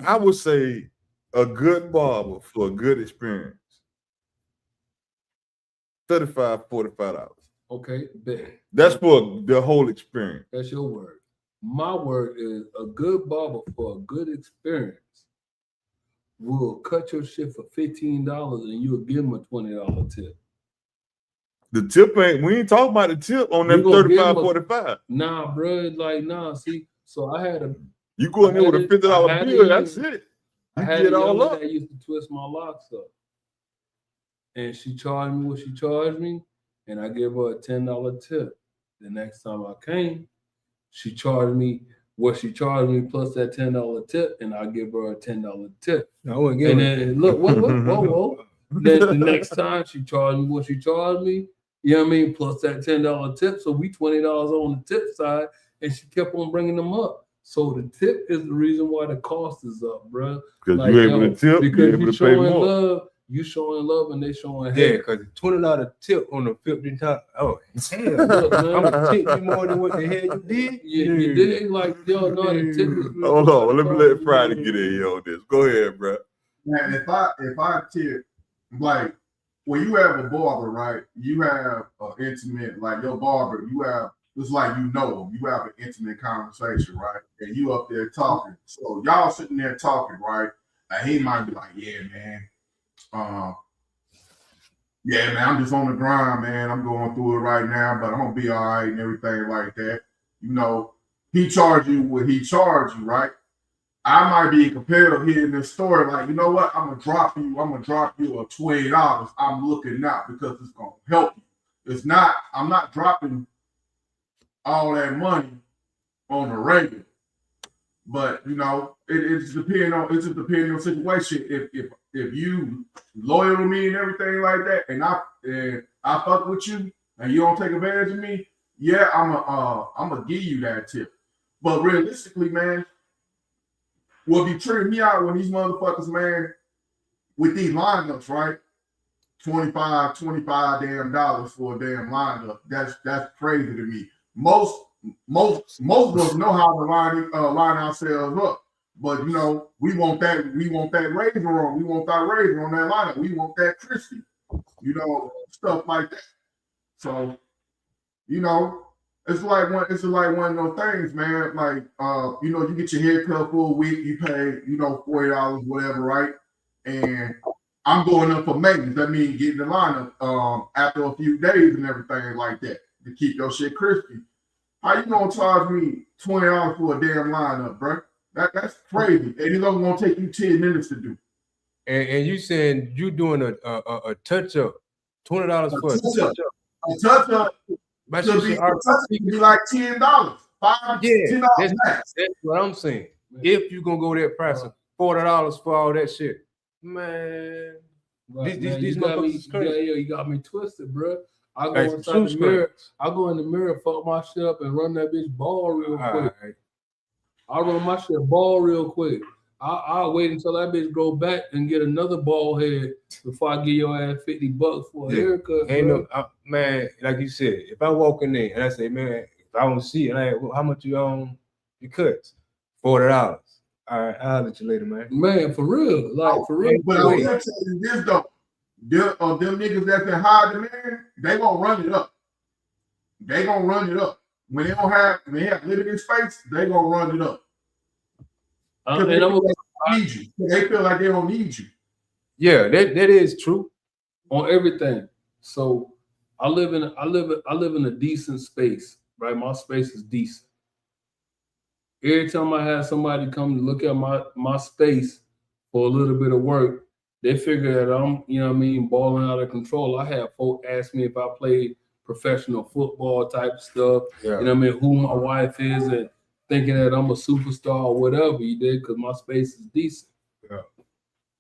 I would say a good barber for a good experience, $35, $45. Okay, bet. That's for the whole experience. That's your word. My word is a good barber for a good experience will cut your shit for $15 and you'll give them a $20 tip. The tip ain't, we ain't talking about the tip on that You gonna give 35, them a- 45. Nah, bro, like nah. See, so I had a You go in there with a $50 I had bill, a- that's it. I You had get a all young up. that used to twist my locks up, and she charged me what she charged me, and I gave her a $10 tip. The next time I came, she charged me what she charged me plus that $10 tip, and I give her a $10 tip. No, I wouldn't give And it. then look, whoa. Then the next time she charged me what she charged me, you know what I mean, plus that $10 tip. So we $20 on the tip side, and she kept on bringing them up. So the tip is the reason why the cost is up, bro. Because Like, you able to tip, you because able you to pay showing more. love, you showing love, and they showing Yeah, hate. because $20 tip on the 50 top. Oh, hell, Look, man. I'm gonna tip you more than what the hell you did. You did like yo, no, the tip is real. Hold on, let me let Friday get in here on this. Go ahead, bro. Man, if I tip, like when you have a barber, right? You have an intimate, like your barber, you have, it's like you know him. You have an intimate conversation, right? And you up there talking. So y'all sitting there talking, right? And he might be like, yeah, man. Yeah, man, I'm just on the grind, man. I'm going through it right now, but I'm gonna be all right and everything like that. You know, he charged you what he charged you, right? I might be competitive here in this story, like, you know what? I'm gonna drop you a $20. I'm looking out because it's gonna help you. It's not, I'm not dropping all that money on the regular. But you know, it's depending on the situation. If you loyal to me and everything like that, and I fuck with you and you don't take advantage of me, yeah, I'm gonna give you that tip. But realistically, man, what be tripping me out when these motherfuckers, man, with these lineups, right? $25 damn dollars for a damn lineup. That's crazy to me. Most of us know how to line ourselves up. But you know, we want that razor on. We want that razor on that lineup. We want that crispy, you know, stuff like that. So, you know, it's like one of those things, man. Like you know, you get your hair cut for a week, you pay, you know, $40, whatever, right? And I'm going up for maintenance. That means getting the lineup after a few days and everything like that to keep your shit crispy. How you gonna charge me $20 for a damn lineup, bro? That's crazy. And it's only gonna take you 10 minutes to do. And you saying you doing a touch up, $20 for a touch up. A touch up should be like $10, $5, $10 max. That's what I'm saying. If you gonna go that price of $40 for all that shit, man. These motherfuckers is crazy. You got me twisted, bro. I go inside the mirror. I go in the mirror, fuck my shit up, and run that bitch ball real quick. Right. I run my shit ball real quick. I'll wait until that bitch grow back and get another bald head before I give your ass $50 for a haircut. Ain't bro. no man, like you said, if I walk in there and I say, man, if I don't see it, like, well, how much you your cuts? $40. All right, I'll let you later, man. Man, for real, like for real. But I will tell you this though, them niggas that's in high demand, they gonna run it up. They gonna run it up. When they have limited space, they gonna run it up. And Need you. They feel like they don't need you. Yeah, that is true. On everything. So I live in a decent space, right? My space is decent. Every time I have somebody come to look at my space for a little bit of work, they figure that I'm, you know what I mean, balling out of control. I have folk ask me if I played professional football type stuff, Yeah. you know what I mean, who my wife is, and thinking that I'm a superstar or whatever you did, because my space is decent. Yeah.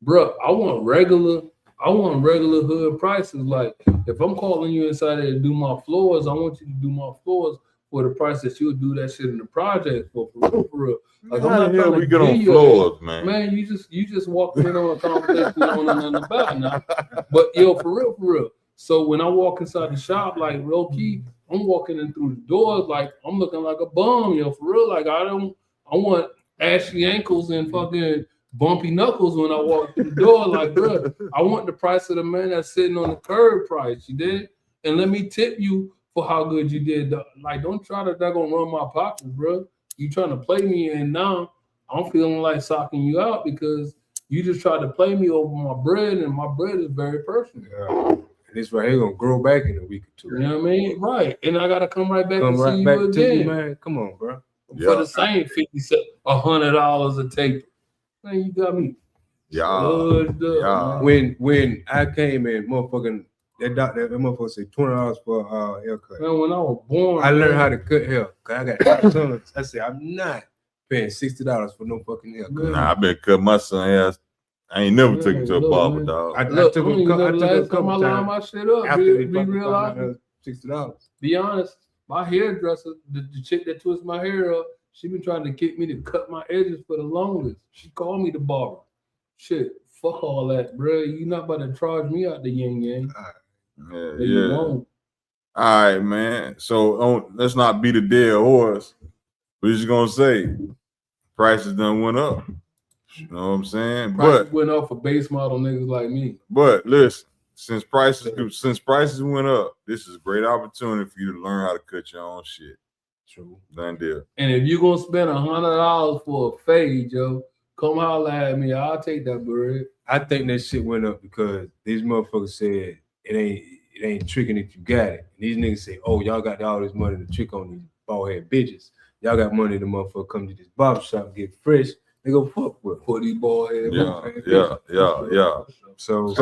Bro, I want regular hood prices. Like, if I'm calling you inside there to do my floors, I want you to do my floors for the price that you would do that shit in the project for real. Like, How the hell we get on floors, man? Man, you just walked in on a conversation you don't know nothing about now. But yo, for real. So when I walk inside the shop, like real key, I'm walking in through the doors like I'm looking like a bum, yo, for real. Like I want ashy ankles and fucking bumpy knuckles when I walk through the door. Like, bro, I want the price of the man that's sitting on the curb price, you did? And let me tip you for how good you did. Like, don't try to gonna run my pockets, bro. You trying to play me, and now I'm feeling like socking you out because you just tried to play me over my bread, and my bread is very personal. Yeah. This right here gonna grow back in a week or two. You know what I mean? Right. And I gotta come right back and see back you to you, again. man. Come on, bro. For the same $100 a tape. Man, you got me. Yeah. When I came in, motherfucking that motherfucker said $20 for a haircut. Man, when I was born, I learned how to cut hair. Cause I got tons. I said I'm not paying $60 for no fucking haircut. Nah, I been cut my son ass. I ain't never took him to a barber, dog. I took him a couple times. My shit up. After be real honest. $60. Be honest. My hairdresser, the chick that twists my hair up, she been trying to get me to cut my edges for the longest. She called me the barber. Shit, fuck all that, bro. You not about to charge me out the yin yang. Yeah. All right, man. So let's not beat a dead horse. We're just gonna say prices done went up. You know what I'm saying? Prices went up for base model niggas like me. But listen, since prices went up, this is a great opportunity for you to learn how to cut your own shit. True. Done deal. And if you're gonna spend $100 for a fade, Joe, come holler at me. I'll take that bread. I think that shit went up because these motherfuckers said it ain't tricking if you got it. And these niggas say, oh, y'all got all this money to trick on these bald head bitches. Y'all got money to motherfucker come to this barber shop, get fresh. They go fuck with for these bald head. Yeah. So it's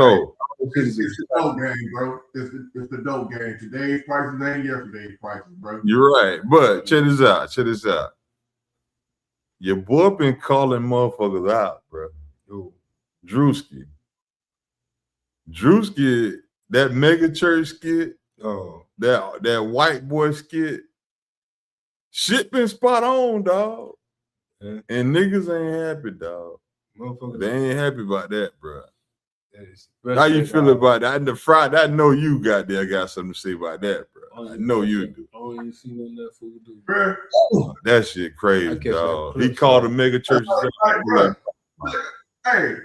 the dope game, bro. It's the dope game. Today's prices ain't yesterday's prices, bro. You're right. But check this out. Your boy been calling motherfuckers out, bro. Drewski, that mega church skit, that white boy skit, shit been spot on, dog. Yeah. And niggas ain't happy, dog. Motherfuckers, they ain't happy about that, bro. How you feel about that? The Friday, I know you got something to say about that, bro. I know you do. I don't even see nothing that fool do. Bro. That shit crazy, dog. He called the mega churches. Hey,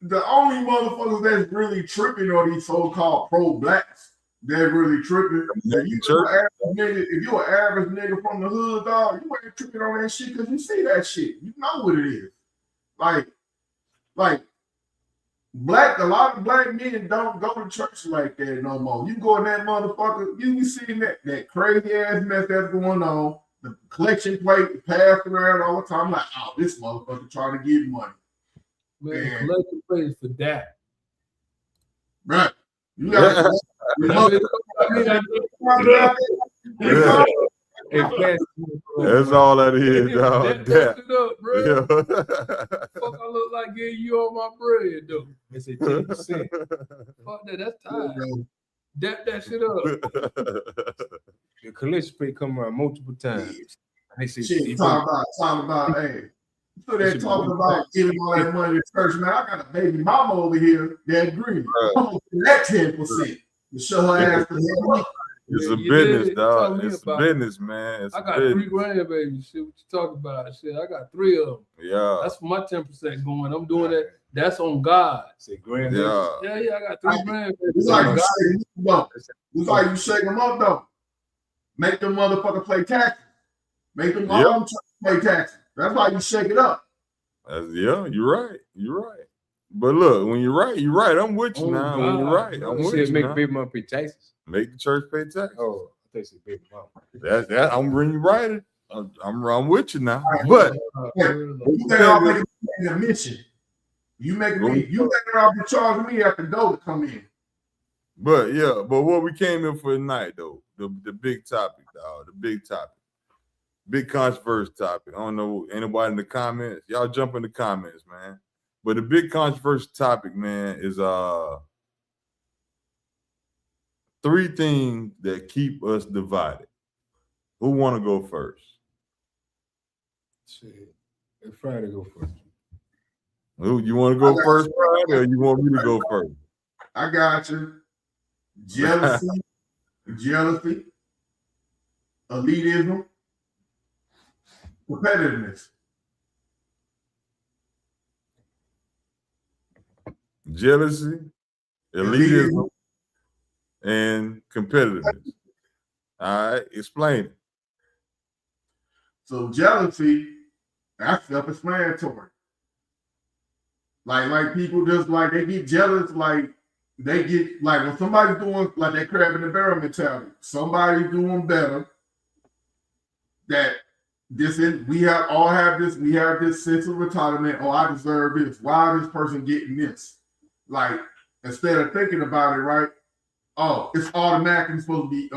the only motherfuckers that's really tripping are these so-called pro-blacks. They're really tripping. If you're an average nigga from the hood, dog, you ain't tripping on that shit because you see that shit. You know what it is. Like a lot of black men don't go to church like that no more. You go in that motherfucker, you be seeing that crazy ass mess that's going on. The collection plate passed around all the time. Like, oh, this motherfucker trying to get money. Man, the collection plate is for that. Right. You got That's all that is, dog. That's it up, bro. Yeah. Fuck, I look like getting you on my bread, though. It's a 10%. Fuck that, that's tired. That shit up. The collection plate come around multiple times. They say, talking about, hey, So they're talking about giving all that money to church, man. I got a baby mama over here that greedy. I'm gonna give that 10% to show her ass to hell. It's Yeah, a you business, did. Tell dog. me It's a about it. business, man. It's I a got business. 3 grandbabies. Shit, what you talking about? Shit, I got 3 of them. Yeah. That's for my 10% going. I'm doing that. That's on God. Say grand. Yeah. Yeah, I got 3 grandbabies. It's like you shake them up, though. It's like you shake them up, though. Make them motherfucker play taxes. Make them all them play taxes. That's why you shake it up. Yeah, you're right. You're right. But look, when you're right, you're right. I'm with you Oh, now. God. When you're right, I'm You with said you make now. baby mom pay taxes. Make the church pay taxes. Oh, I think it's baby mom. That I'm really right. I'm with you now. But You think I'll make it a mission? You think I'll be charging me at the door to come in? But what we came in for tonight though, the big topic, dog, the big topic, big controversial topic. I don't know anybody in the comments. Y'all jump in the comments, man. But the big controversial topic, man, is 3 things that keep us divided. Who want to go first? Shit. Let Friday go first. Who you want to go first, Friday, or you want me to go first? I got you. Jealousy, elitism, competitiveness. Jealousy, elitism, and competitiveness. All right, explain it. So jealousy, that's self-explanatory. Like people just like they get jealous, like they get like when somebody's doing like that crab in the barrel mentality, somebody's doing better. That this is we have this sense of entitlement. Oh, I deserve this. Why is this person getting this? Like instead of thinking about it, right? Oh, it's automatically supposed to be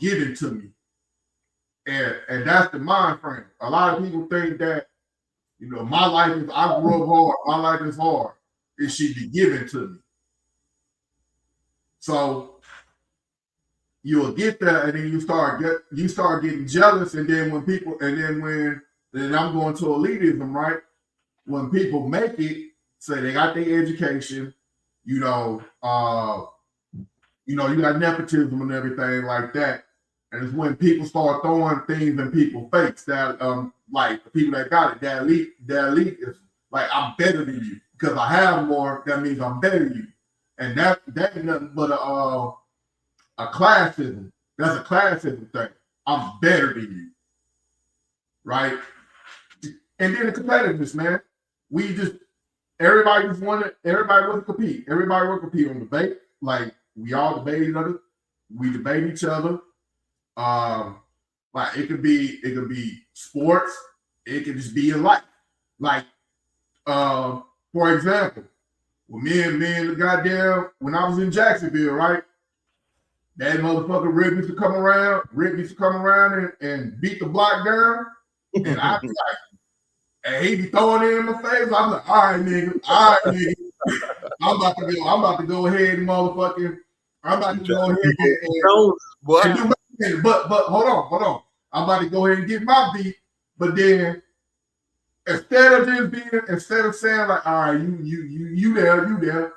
given to me. And that's the mind frame. A lot of people think that, my life is, I grew up hard, my life is hard. It should be given to me. So you'll get that, and then you start getting jealous, and then then I'm going to elitism, right? When people make it, say they got their education, you got nepotism and everything like that. And it's when people start throwing things in people's face that, like the people that got it, that elite is like, I'm better than you because I have more. That means I'm better than you, and that ain't nothing but a classism. That's a classism thing. I'm better than you, right? And then the competitiveness, man. Everybody want to compete. Everybody want to compete on debate. Like we all debate each other. We debate each other. Like it could be sports, it could just be in life. Like, for example, when me and the goddamn when I was in Jacksonville, right? That motherfucker Rip used to come around and beat the block down. And I be like, and he be throwing it in my face. I'm like, all right, nigga. I'm about to go ahead and motherfucking I'm about to go ahead and do my thing. But hold on. I'm about to go ahead and get my beat. But then instead of saying like, all right, you there,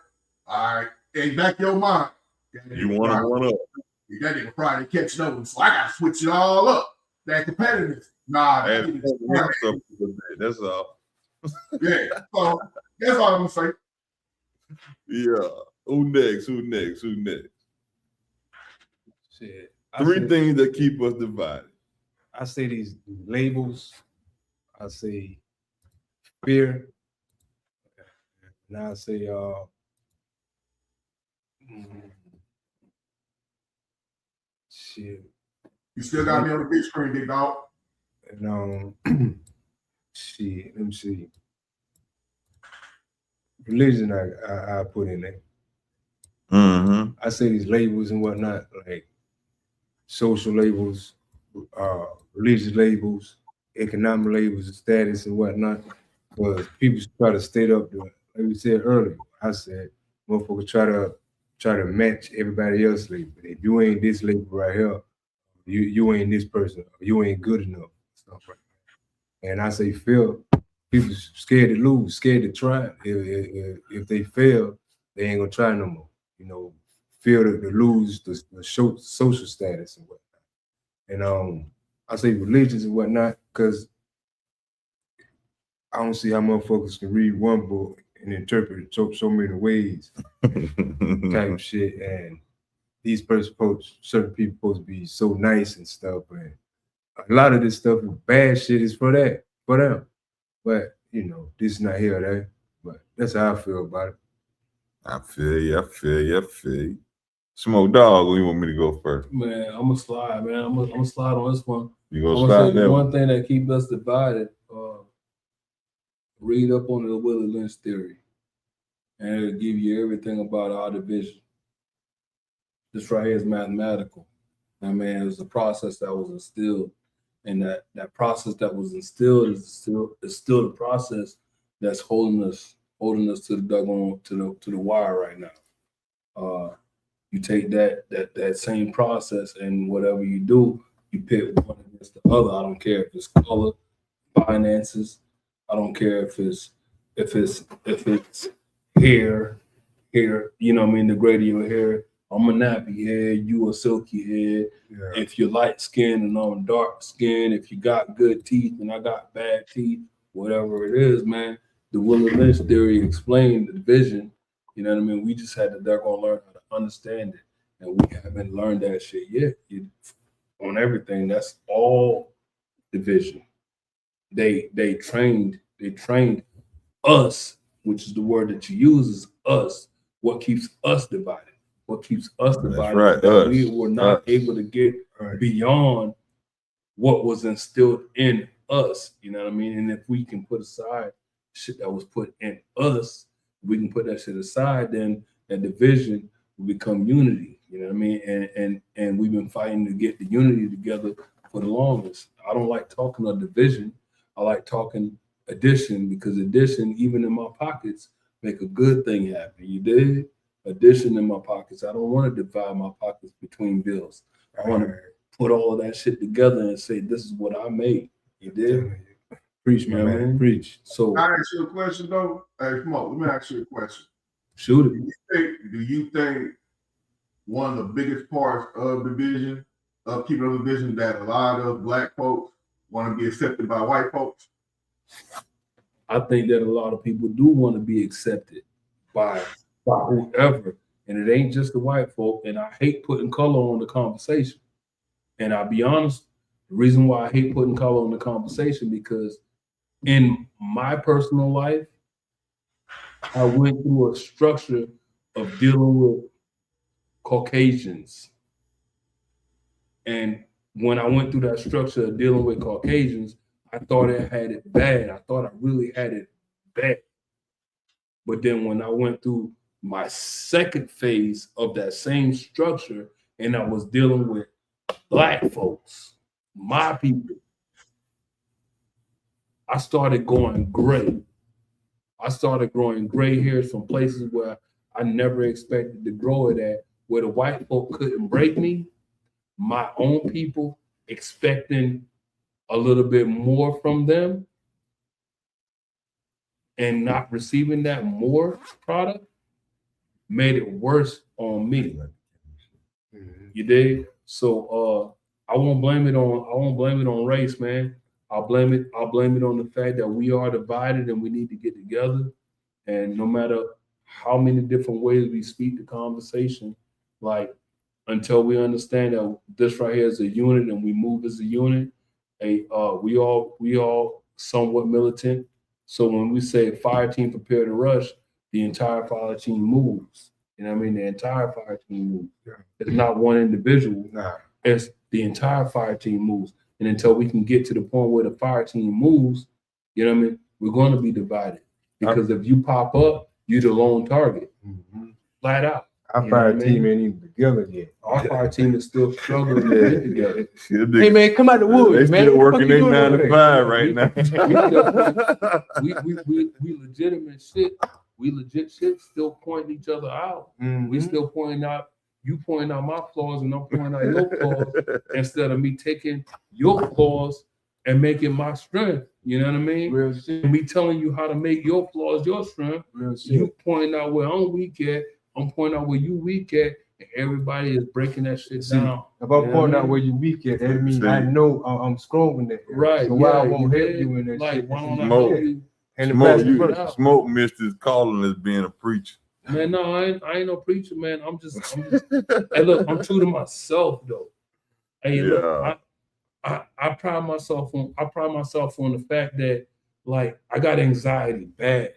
all right, and back your mind. You want to one up. That nigga Friday catching up, so I gotta switch it all up. That competitiveness. Nah, that's all. Yeah. So that's all I'm gonna say. Yeah. Who next? Shit. 3 things that keep us divided. I say these labels. I say fear. Now I say shit. You still got me on the big screen, big dog. And shit, let me see. Religion I put in there. Mm-hmm. I say these labels and whatnot, like social labels, religious labels, economic labels, status and whatnot. Because people try to stay up there. Like we said earlier, I said motherfuckers try to match everybody else's label. If you ain't this label right here, you ain't this person. You ain't good enough. Stuff like that. And I say fear people scared to lose, scared to try. If they fail, they ain't gonna try no more. You know, fear to lose the social status and whatnot. And I say religions and whatnot because I don't see how motherfuckers can read one book and interpret it so many ways, type of shit. And these certain people supposed to be so nice and stuff, and a lot of this stuff, bad shit, is for them. But you know, this is not here or there. But that's how I feel about it. I feel you. Smoke Dog, where you want me to go first? Man, I'm gonna slide, man. I'm gonna slide on this one. You gonna slide there? One thing that keeps us divided. Read up on the Willie Lynch theory, and it'll give you everything about our division. This right here is mathematical. I mean, it was a process that was instilled, and that process that was instilled is still the process that's holding us to the doggone to the wire right now. You take that same process, and whatever you do, you pit one against the other. I don't care if it's color, finances. I don't care if it's hair, you know what I mean, the grade of your hair. I'm a nappy head, you a silky head. Yeah. If you're light skinned and I'm dark skinned, if you got good teeth and I got bad teeth, whatever it is, man, the Willie Lynch theory explained the division. You know what I mean? We just they're gonna learn how to understand it. And we haven't learned that shit yet. On everything, that's all division. They trained us, which is the word that you use, is us. What keeps us divided? What keeps us divided? That's right. We were not able to get beyond what was instilled in us. You know what I mean? And if we can put aside shit that was put in us, we can put that shit aside, then that division will become unity. You know what I mean? And we've been fighting to get the unity together for the longest. I don't like talking of division. I like talking addition, because addition, even in my pockets, make a good thing happen. You did? Addition in my pockets. I don't want to divide my pockets between bills. I want to put all of that shit together and say, this is what I made. You did? Preach, my man. Preach. So I ask you a question though. Hey, come on, let me ask you a question. Shoot it. Do you think one of the biggest parts of division, of keeping up the vision, that a lot of black folks want to be accepted by white folks? I think that a lot of people do want to be accepted by whoever, and it ain't just the white folk. And I hate putting color on the conversation. And I'll be honest, the reason why I hate putting color on the conversation, because in my personal life, I went through a structure of dealing with Caucasians. And when I went through that structure of dealing with Caucasians, I thought I had it bad. I thought I really had it bad. But then when I went through my second phase of that same structure, and I was dealing with black folks, my people, I started going gray. I started growing gray hairs from places where I never expected to grow it at, where the white folk couldn't break me. My own people expecting a little bit more from them and not receiving that more product made it worse on me. You dig? So I won't blame it on race, man. I'll blame it on the fact that we are divided and we need to get together. And no matter how many different ways we speak the conversation, like, until we understand that this right here is a unit and we move as a unit, we all somewhat militant. So when we say fire team prepare to rush, the entire fire team moves. You know what I mean? The entire fire team moves. Yeah. It's not one individual. Nah. It's the entire fire team moves. And until we can get to the point where the fire team moves, you know what I mean, we're going to be divided. Because if you pop up, you're the lone target. Mm-hmm. Flat out. Our fire team ain't even together yet. Our fire team is still struggling to get together. Hey man, come out the woods, they man. Still working their 9 to 5 right now. We legitimate shit. We legit shit still pointing each other out. Mm-hmm. We still pointing out, you pointing out my flaws and I'm pointing out your flaws, instead of me taking your flaws and make it my strength. You know what I mean? Real shit. And me telling you how to make your flaws your strength. Real shit. You pointing out where I'm weak at. I'm pointing out where you weak at. And everybody is breaking that shit See, down. If I'm Yeah, pointing I out mean- where you weak at, that means See. I know I'm strong in that area. Right. So why I yeah, won't help did? you in that like, shit? why don't I Smoke. help you? And the Smoke, best you, part, out. Smoke missed his calling as being a preacher. Man, no, I ain't no preacher, man. I'm just hey, look, I'm true to myself though. Hey, look, Yeah. I pride myself on the fact that like I got anxiety bad.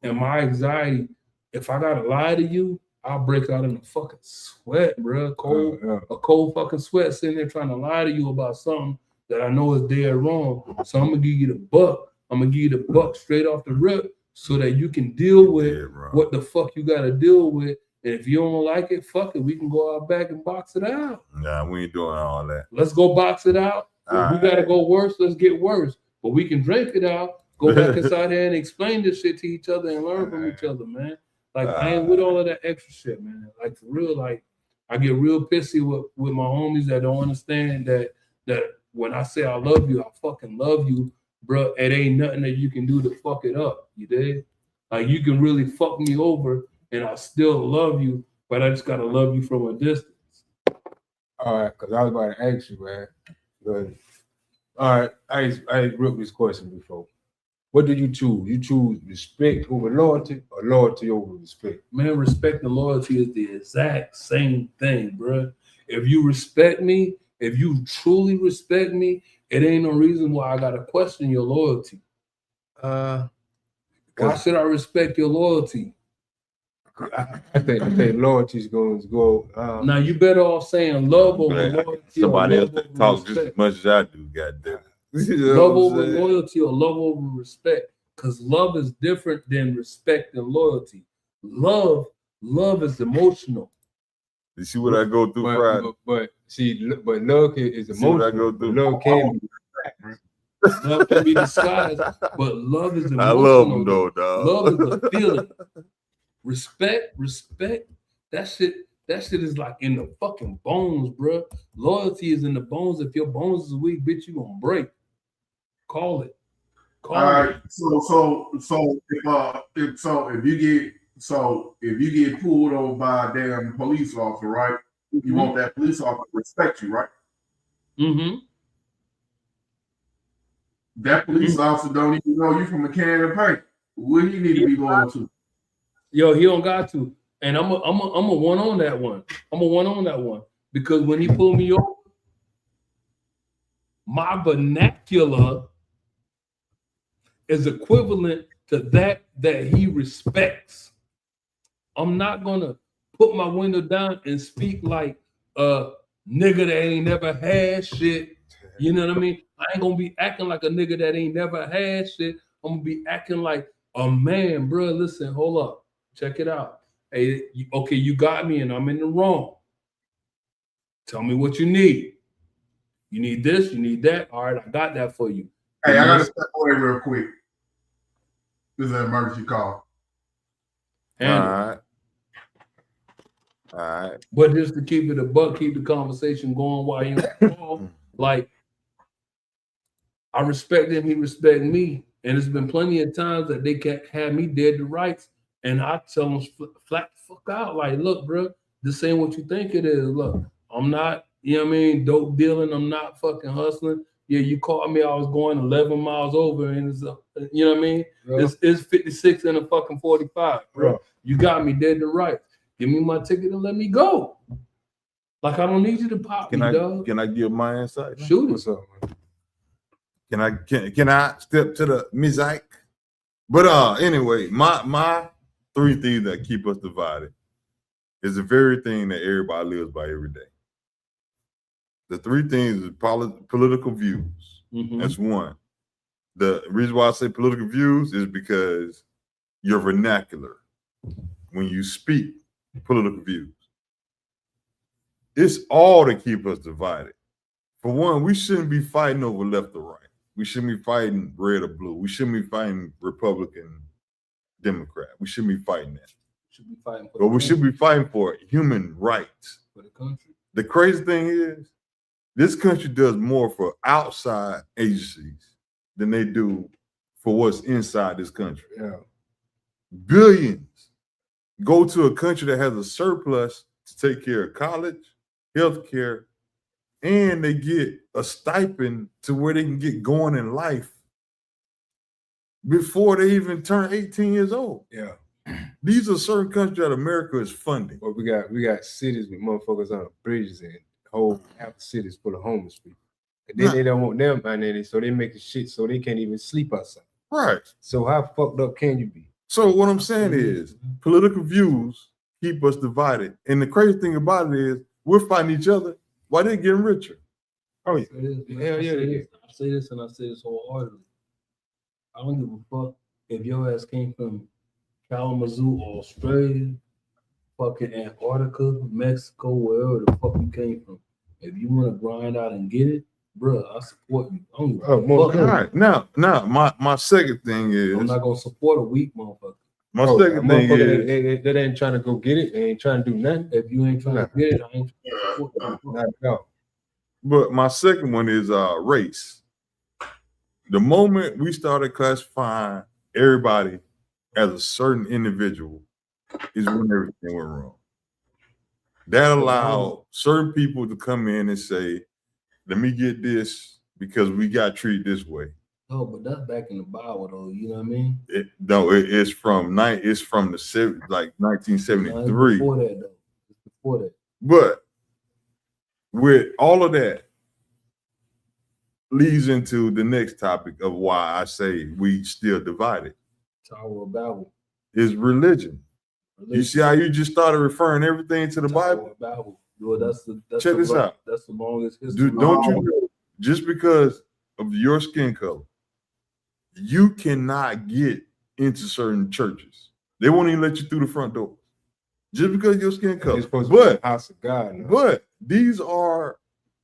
And my anxiety, if I gotta lie to you, I'll break out in a fucking sweat, bro. Cold, a cold fucking sweat sitting there trying to lie to you about something that I know is dead wrong. So I'm gonna give you the buck. I'm gonna give you the buck straight off the rip so that you can deal with Yeah, bro. what the fuck you gotta deal with. And if you don't like it, fuck it. We can go out back and box it out. Nah, we ain't doing all that. Let's go box it out. If we gotta go worse, let's get worse. But we can drink it out, go back inside there and explain this shit to each other and learn from each other, man. Like I ain't with all of that extra shit, man. Like for real, like I get real pissy with my homies that don't understand that when I say I love you, I fucking love you, bro. It ain't nothing that you can do to fuck it up. You dig? Like you can really fuck me over and I still love you, but I just gotta love you from a distance. all right, because I was about to ask you, man. But, all right, I wrote this question before. What do you choose? You choose respect over loyalty or loyalty over respect? Man, respect and loyalty is the exact same thing, bro. If you respect me, if you truly respect me, it ain't no reason why I gotta question your loyalty. Why should I respect your loyalty? I think loyalty is going to go. Now you better off saying love over Man, loyalty. somebody or else love that over talks just as respect. much as I do, goddamn. You know Love what I'm over saying? loyalty or love over respect. Because love is different than respect and loyalty. Love is emotional. You see what I go through, Friday? But love is See what I emotional. go through? Love can be. Love can be disguised, but love is emotional. I love them though, dog. Love is a feeling. Respect, that shit is like in the fucking bones, bro. Loyalty is in the bones. If your bones is weak, bitch, you gonna break. Call it. All right. So if you get pulled over by a damn police officer, right? You want that police officer to respect you, right? Mm-hmm. That police officer don't even know you from a can of paint. What do you need to be loyal to? Yo, he don't got to. And I'm a one on that one. I'm a one on that one. Because when he pulled me over, my vernacular is equivalent to that he respects. I'm not gonna put my window down and speak like a nigga that ain't never had shit. You know what I mean? I ain't gonna be acting like a nigga that ain't never had shit. I'm gonna be acting like a man, bro. Listen, hold up. Check it out. Hey, okay, you got me and I'm in the wrong. Tell me what you need. You need this, you need that. All right, I got that for you. Hey, I gotta step away real quick. This is an emergency call. All right. But just to keep it a buck, keep the conversation going while you're on the call, like I respect him, he respect me. And there's been plenty of times that they can't have me dead to rights. And I tell them flat the fuck out. Like, look, bro, this ain't what you think it is. Look, I'm not, you know what I mean, dope dealing. I'm not fucking hustling. Yeah, you called me. I was going 11 miles over, and it's, you know what I mean? Yeah. It's 56 and a fucking 45, bro. Yeah. You got me dead to rights. Give me my ticket and let me go. Like I don't need you to pop me, dog. Can I give my insight? Shoot it. What's up, man? Can I step to the mosaic? But anyway, my three things that keep us divided is the very thing that everybody lives by every day. The three things is political views. Mhm. That's one. The reason why I say political views is because your vernacular, when you speak political views, it's all to keep us divided. For one, we shouldn't be fighting over left or right. We shouldn't be fighting red or blue. We shouldn't be fighting Republican, Democrat. We shouldn't be fighting that. Should be fighting for But we should be fighting for human rights. for the country. The crazy thing is, this country does more for outside agencies than they do for what's inside this country. Yeah. Billions go to a country that has a surplus to take care of college, health care, and they get a stipend to where they can get going in life before they even turn 18 years old. Yeah. These are certain countries that America is funding. But we got cities with motherfuckers on the bridges and whole half the cities full of homeless people. And then they don't want them financially, so they make the shit so they can't even sleep outside. Right. So how fucked up can you be? So what I'm saying is political views keep us divided. And the crazy thing about it is we're fighting each other while they're getting richer. Oh yeah. Hell yeah. I say this and I say this wholeheartedly. I don't give a fuck if your ass came from Kalamazoo, Australia, fucking Antarctica, Mexico, wherever the fuck you came from. If you want to grind out and get it, bro, I support you. I don't give a fuck. All right. Now, my second thing is I'm not gonna support a weak motherfucker. My second thing is they ain't trying to go get it. They ain't trying to do nothing. If you ain't trying to get it, I ain't trying to support you. Not at all. But my second one is race. The moment we started classifying everybody as a certain individual is when everything went wrong. That allowed certain people to come in and say, let me get this because we got treated this way. Oh, but that's back in the Bible though, you know what I mean? It's from the 1973. Before that though. It's before that. But with all of that leads into the next topic of why I say we still divided. Tower of Babel. Is religion. You see how you just started referring everything to the Bible? Bible. Well, Check this out. That's the longest history. Don't you know, just because of your skin color, you cannot get into certain churches. They won't even let you through the front door. Just because of your skin color. It's supposed to be the house of God. Now. But these are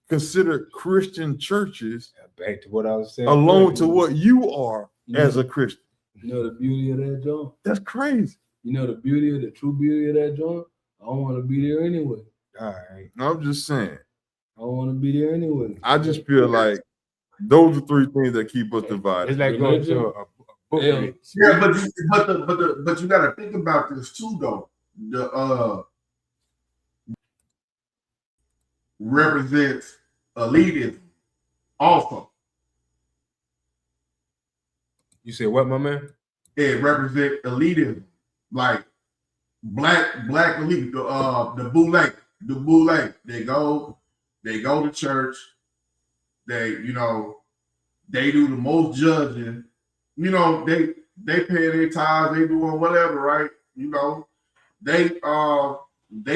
considered Christian churches. Back to what I was saying. Alone to what you are as a Christian. You know the beauty of that joint? That's crazy. You know the true beauty of that joint? I don't want to be there anyway. All right. I'm just saying. I don't want to be there anyway. I just feel like those are three things that keep us divided. It's like going to a book. Yeah, but you got to think about this too, though. The represents elitism also. You said what, my man? It represents elitism, like black elite, the boule. They go to church. They they do the most judging. They pay their tithes. They doing whatever, right? They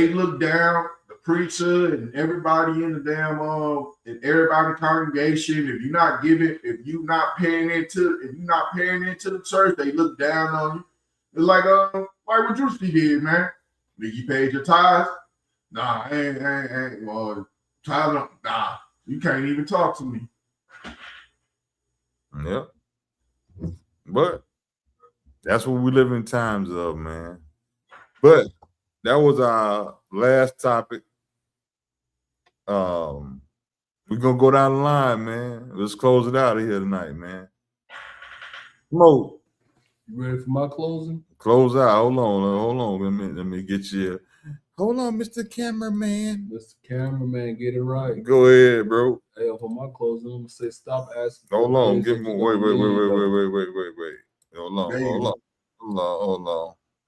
look down the preacher and everybody in the damn and everybody in the congregation. If you're not giving, if you're not paying into the church, they look down on you. It's like what Drewski did, man. Did you paid your tithes? Nah, ain't. Well, tithes, nah. You can't even talk to me. Yeah. But that's what we live in times of, man. But that was our last topic. We're gonna go down the line, man. Let's close it out of here tonight, man. Mo, you ready for my closing? Close out. Hold on. Let me get you. Hold on, Mr. Cameraman. Mr. Cameraman, get it right. Go ahead, bro. Hey, for my closing, I'm gonna say stop asking. Hold on. Give me. Wait.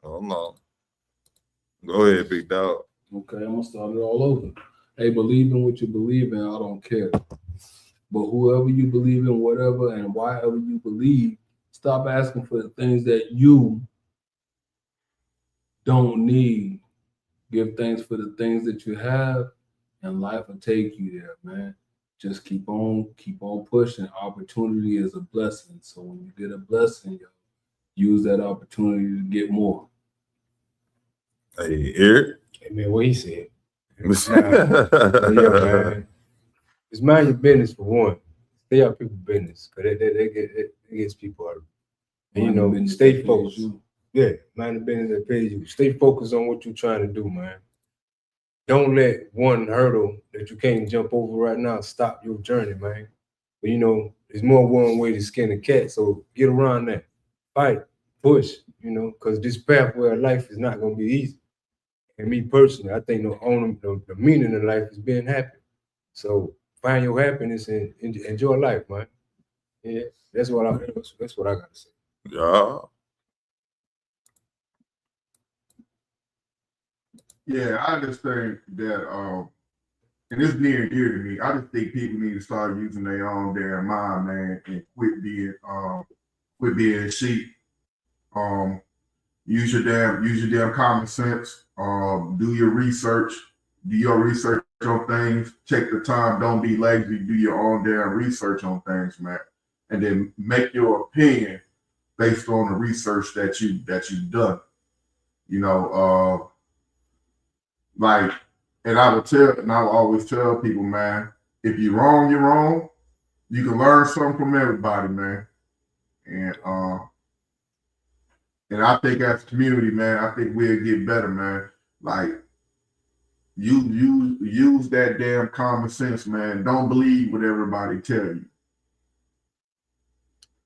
Hold on. Go ahead, big dog. Okay, I'm gonna start it all over. Hey, believe in what you believe in. I don't care. But whoever you believe in, whatever and whatever you believe, stop asking for the things that you don't need. Give thanks for the things that you have, and life will take you there, man. Just keep on pushing. Opportunity is a blessing. So when you get a blessing, use that opportunity to get more. Hey, Eric. Hey, man, what he said. Man. Just mind your business for one. Stay out people's business, because it gets people out. And stay focused. Yeah, mind the business that pays you. Stay focused on what you're trying to do, man. don't let one hurdle that you can't jump over right now stop your journey, man. But you know, there's more one way to skin a cat. So get around that. Fight, push, you know, because this pathway of life is not gonna be easy. And me personally, I think the meaning of life is being happy. So find your happiness and enjoy life, man. Yeah, that's what I gotta say. Yeah. Yeah, I just think that and it's near and dear to me. I just think people need to start using their own damn mind, man, and quit being sheep. Use your damn common sense. Do your research. Do your research on things. Take the time. Don't be lazy. Do your own damn research on things, man, and then make your opinion based on the research that you've done. You know, like, and I will always tell people, man, if you're wrong, you're wrong. You can learn something from everybody, man. And I think as a community, man, I think we'll get better, man. Like, you use that damn common sense, man. Don't believe what everybody tell you.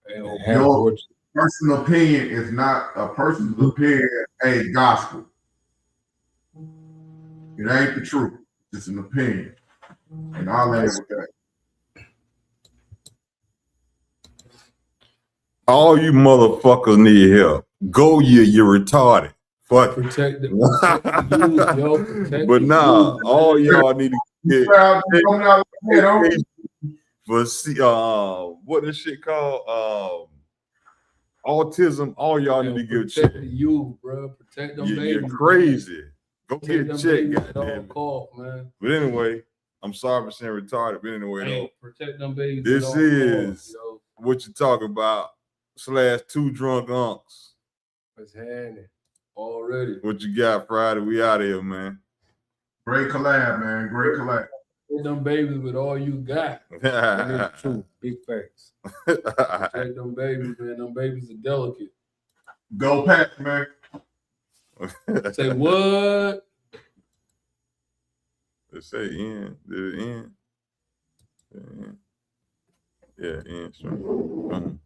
Your personal opinion is not a person's opinion, a gospel. It ain't the truth. It's an opinion. And I'll land with that. All you motherfuckers need help. Go, you're retarded. Fuck. Protect the youth, yo. But nah, all y'all need to get. But see, what this shit called? Autism. All y'all need to get checked. Protect the youth, bro. Protect them babies. You're crazy. Go get checked, goddamn. Man. But anyway, I'm sorry for saying retarded. But anyway, though, protect them babies. This is what you talking about. / 2 drunk unks. What's happening? Already. What you got, Friday? We out of here, man. Great collab, man. Great collab. Protect them babies with all you got. That is true. Big facts. Protect them babies, man. Them babies are delicate. Go Pats, man. Say what? Let's say in. Did it end? Yeah, end. Sure.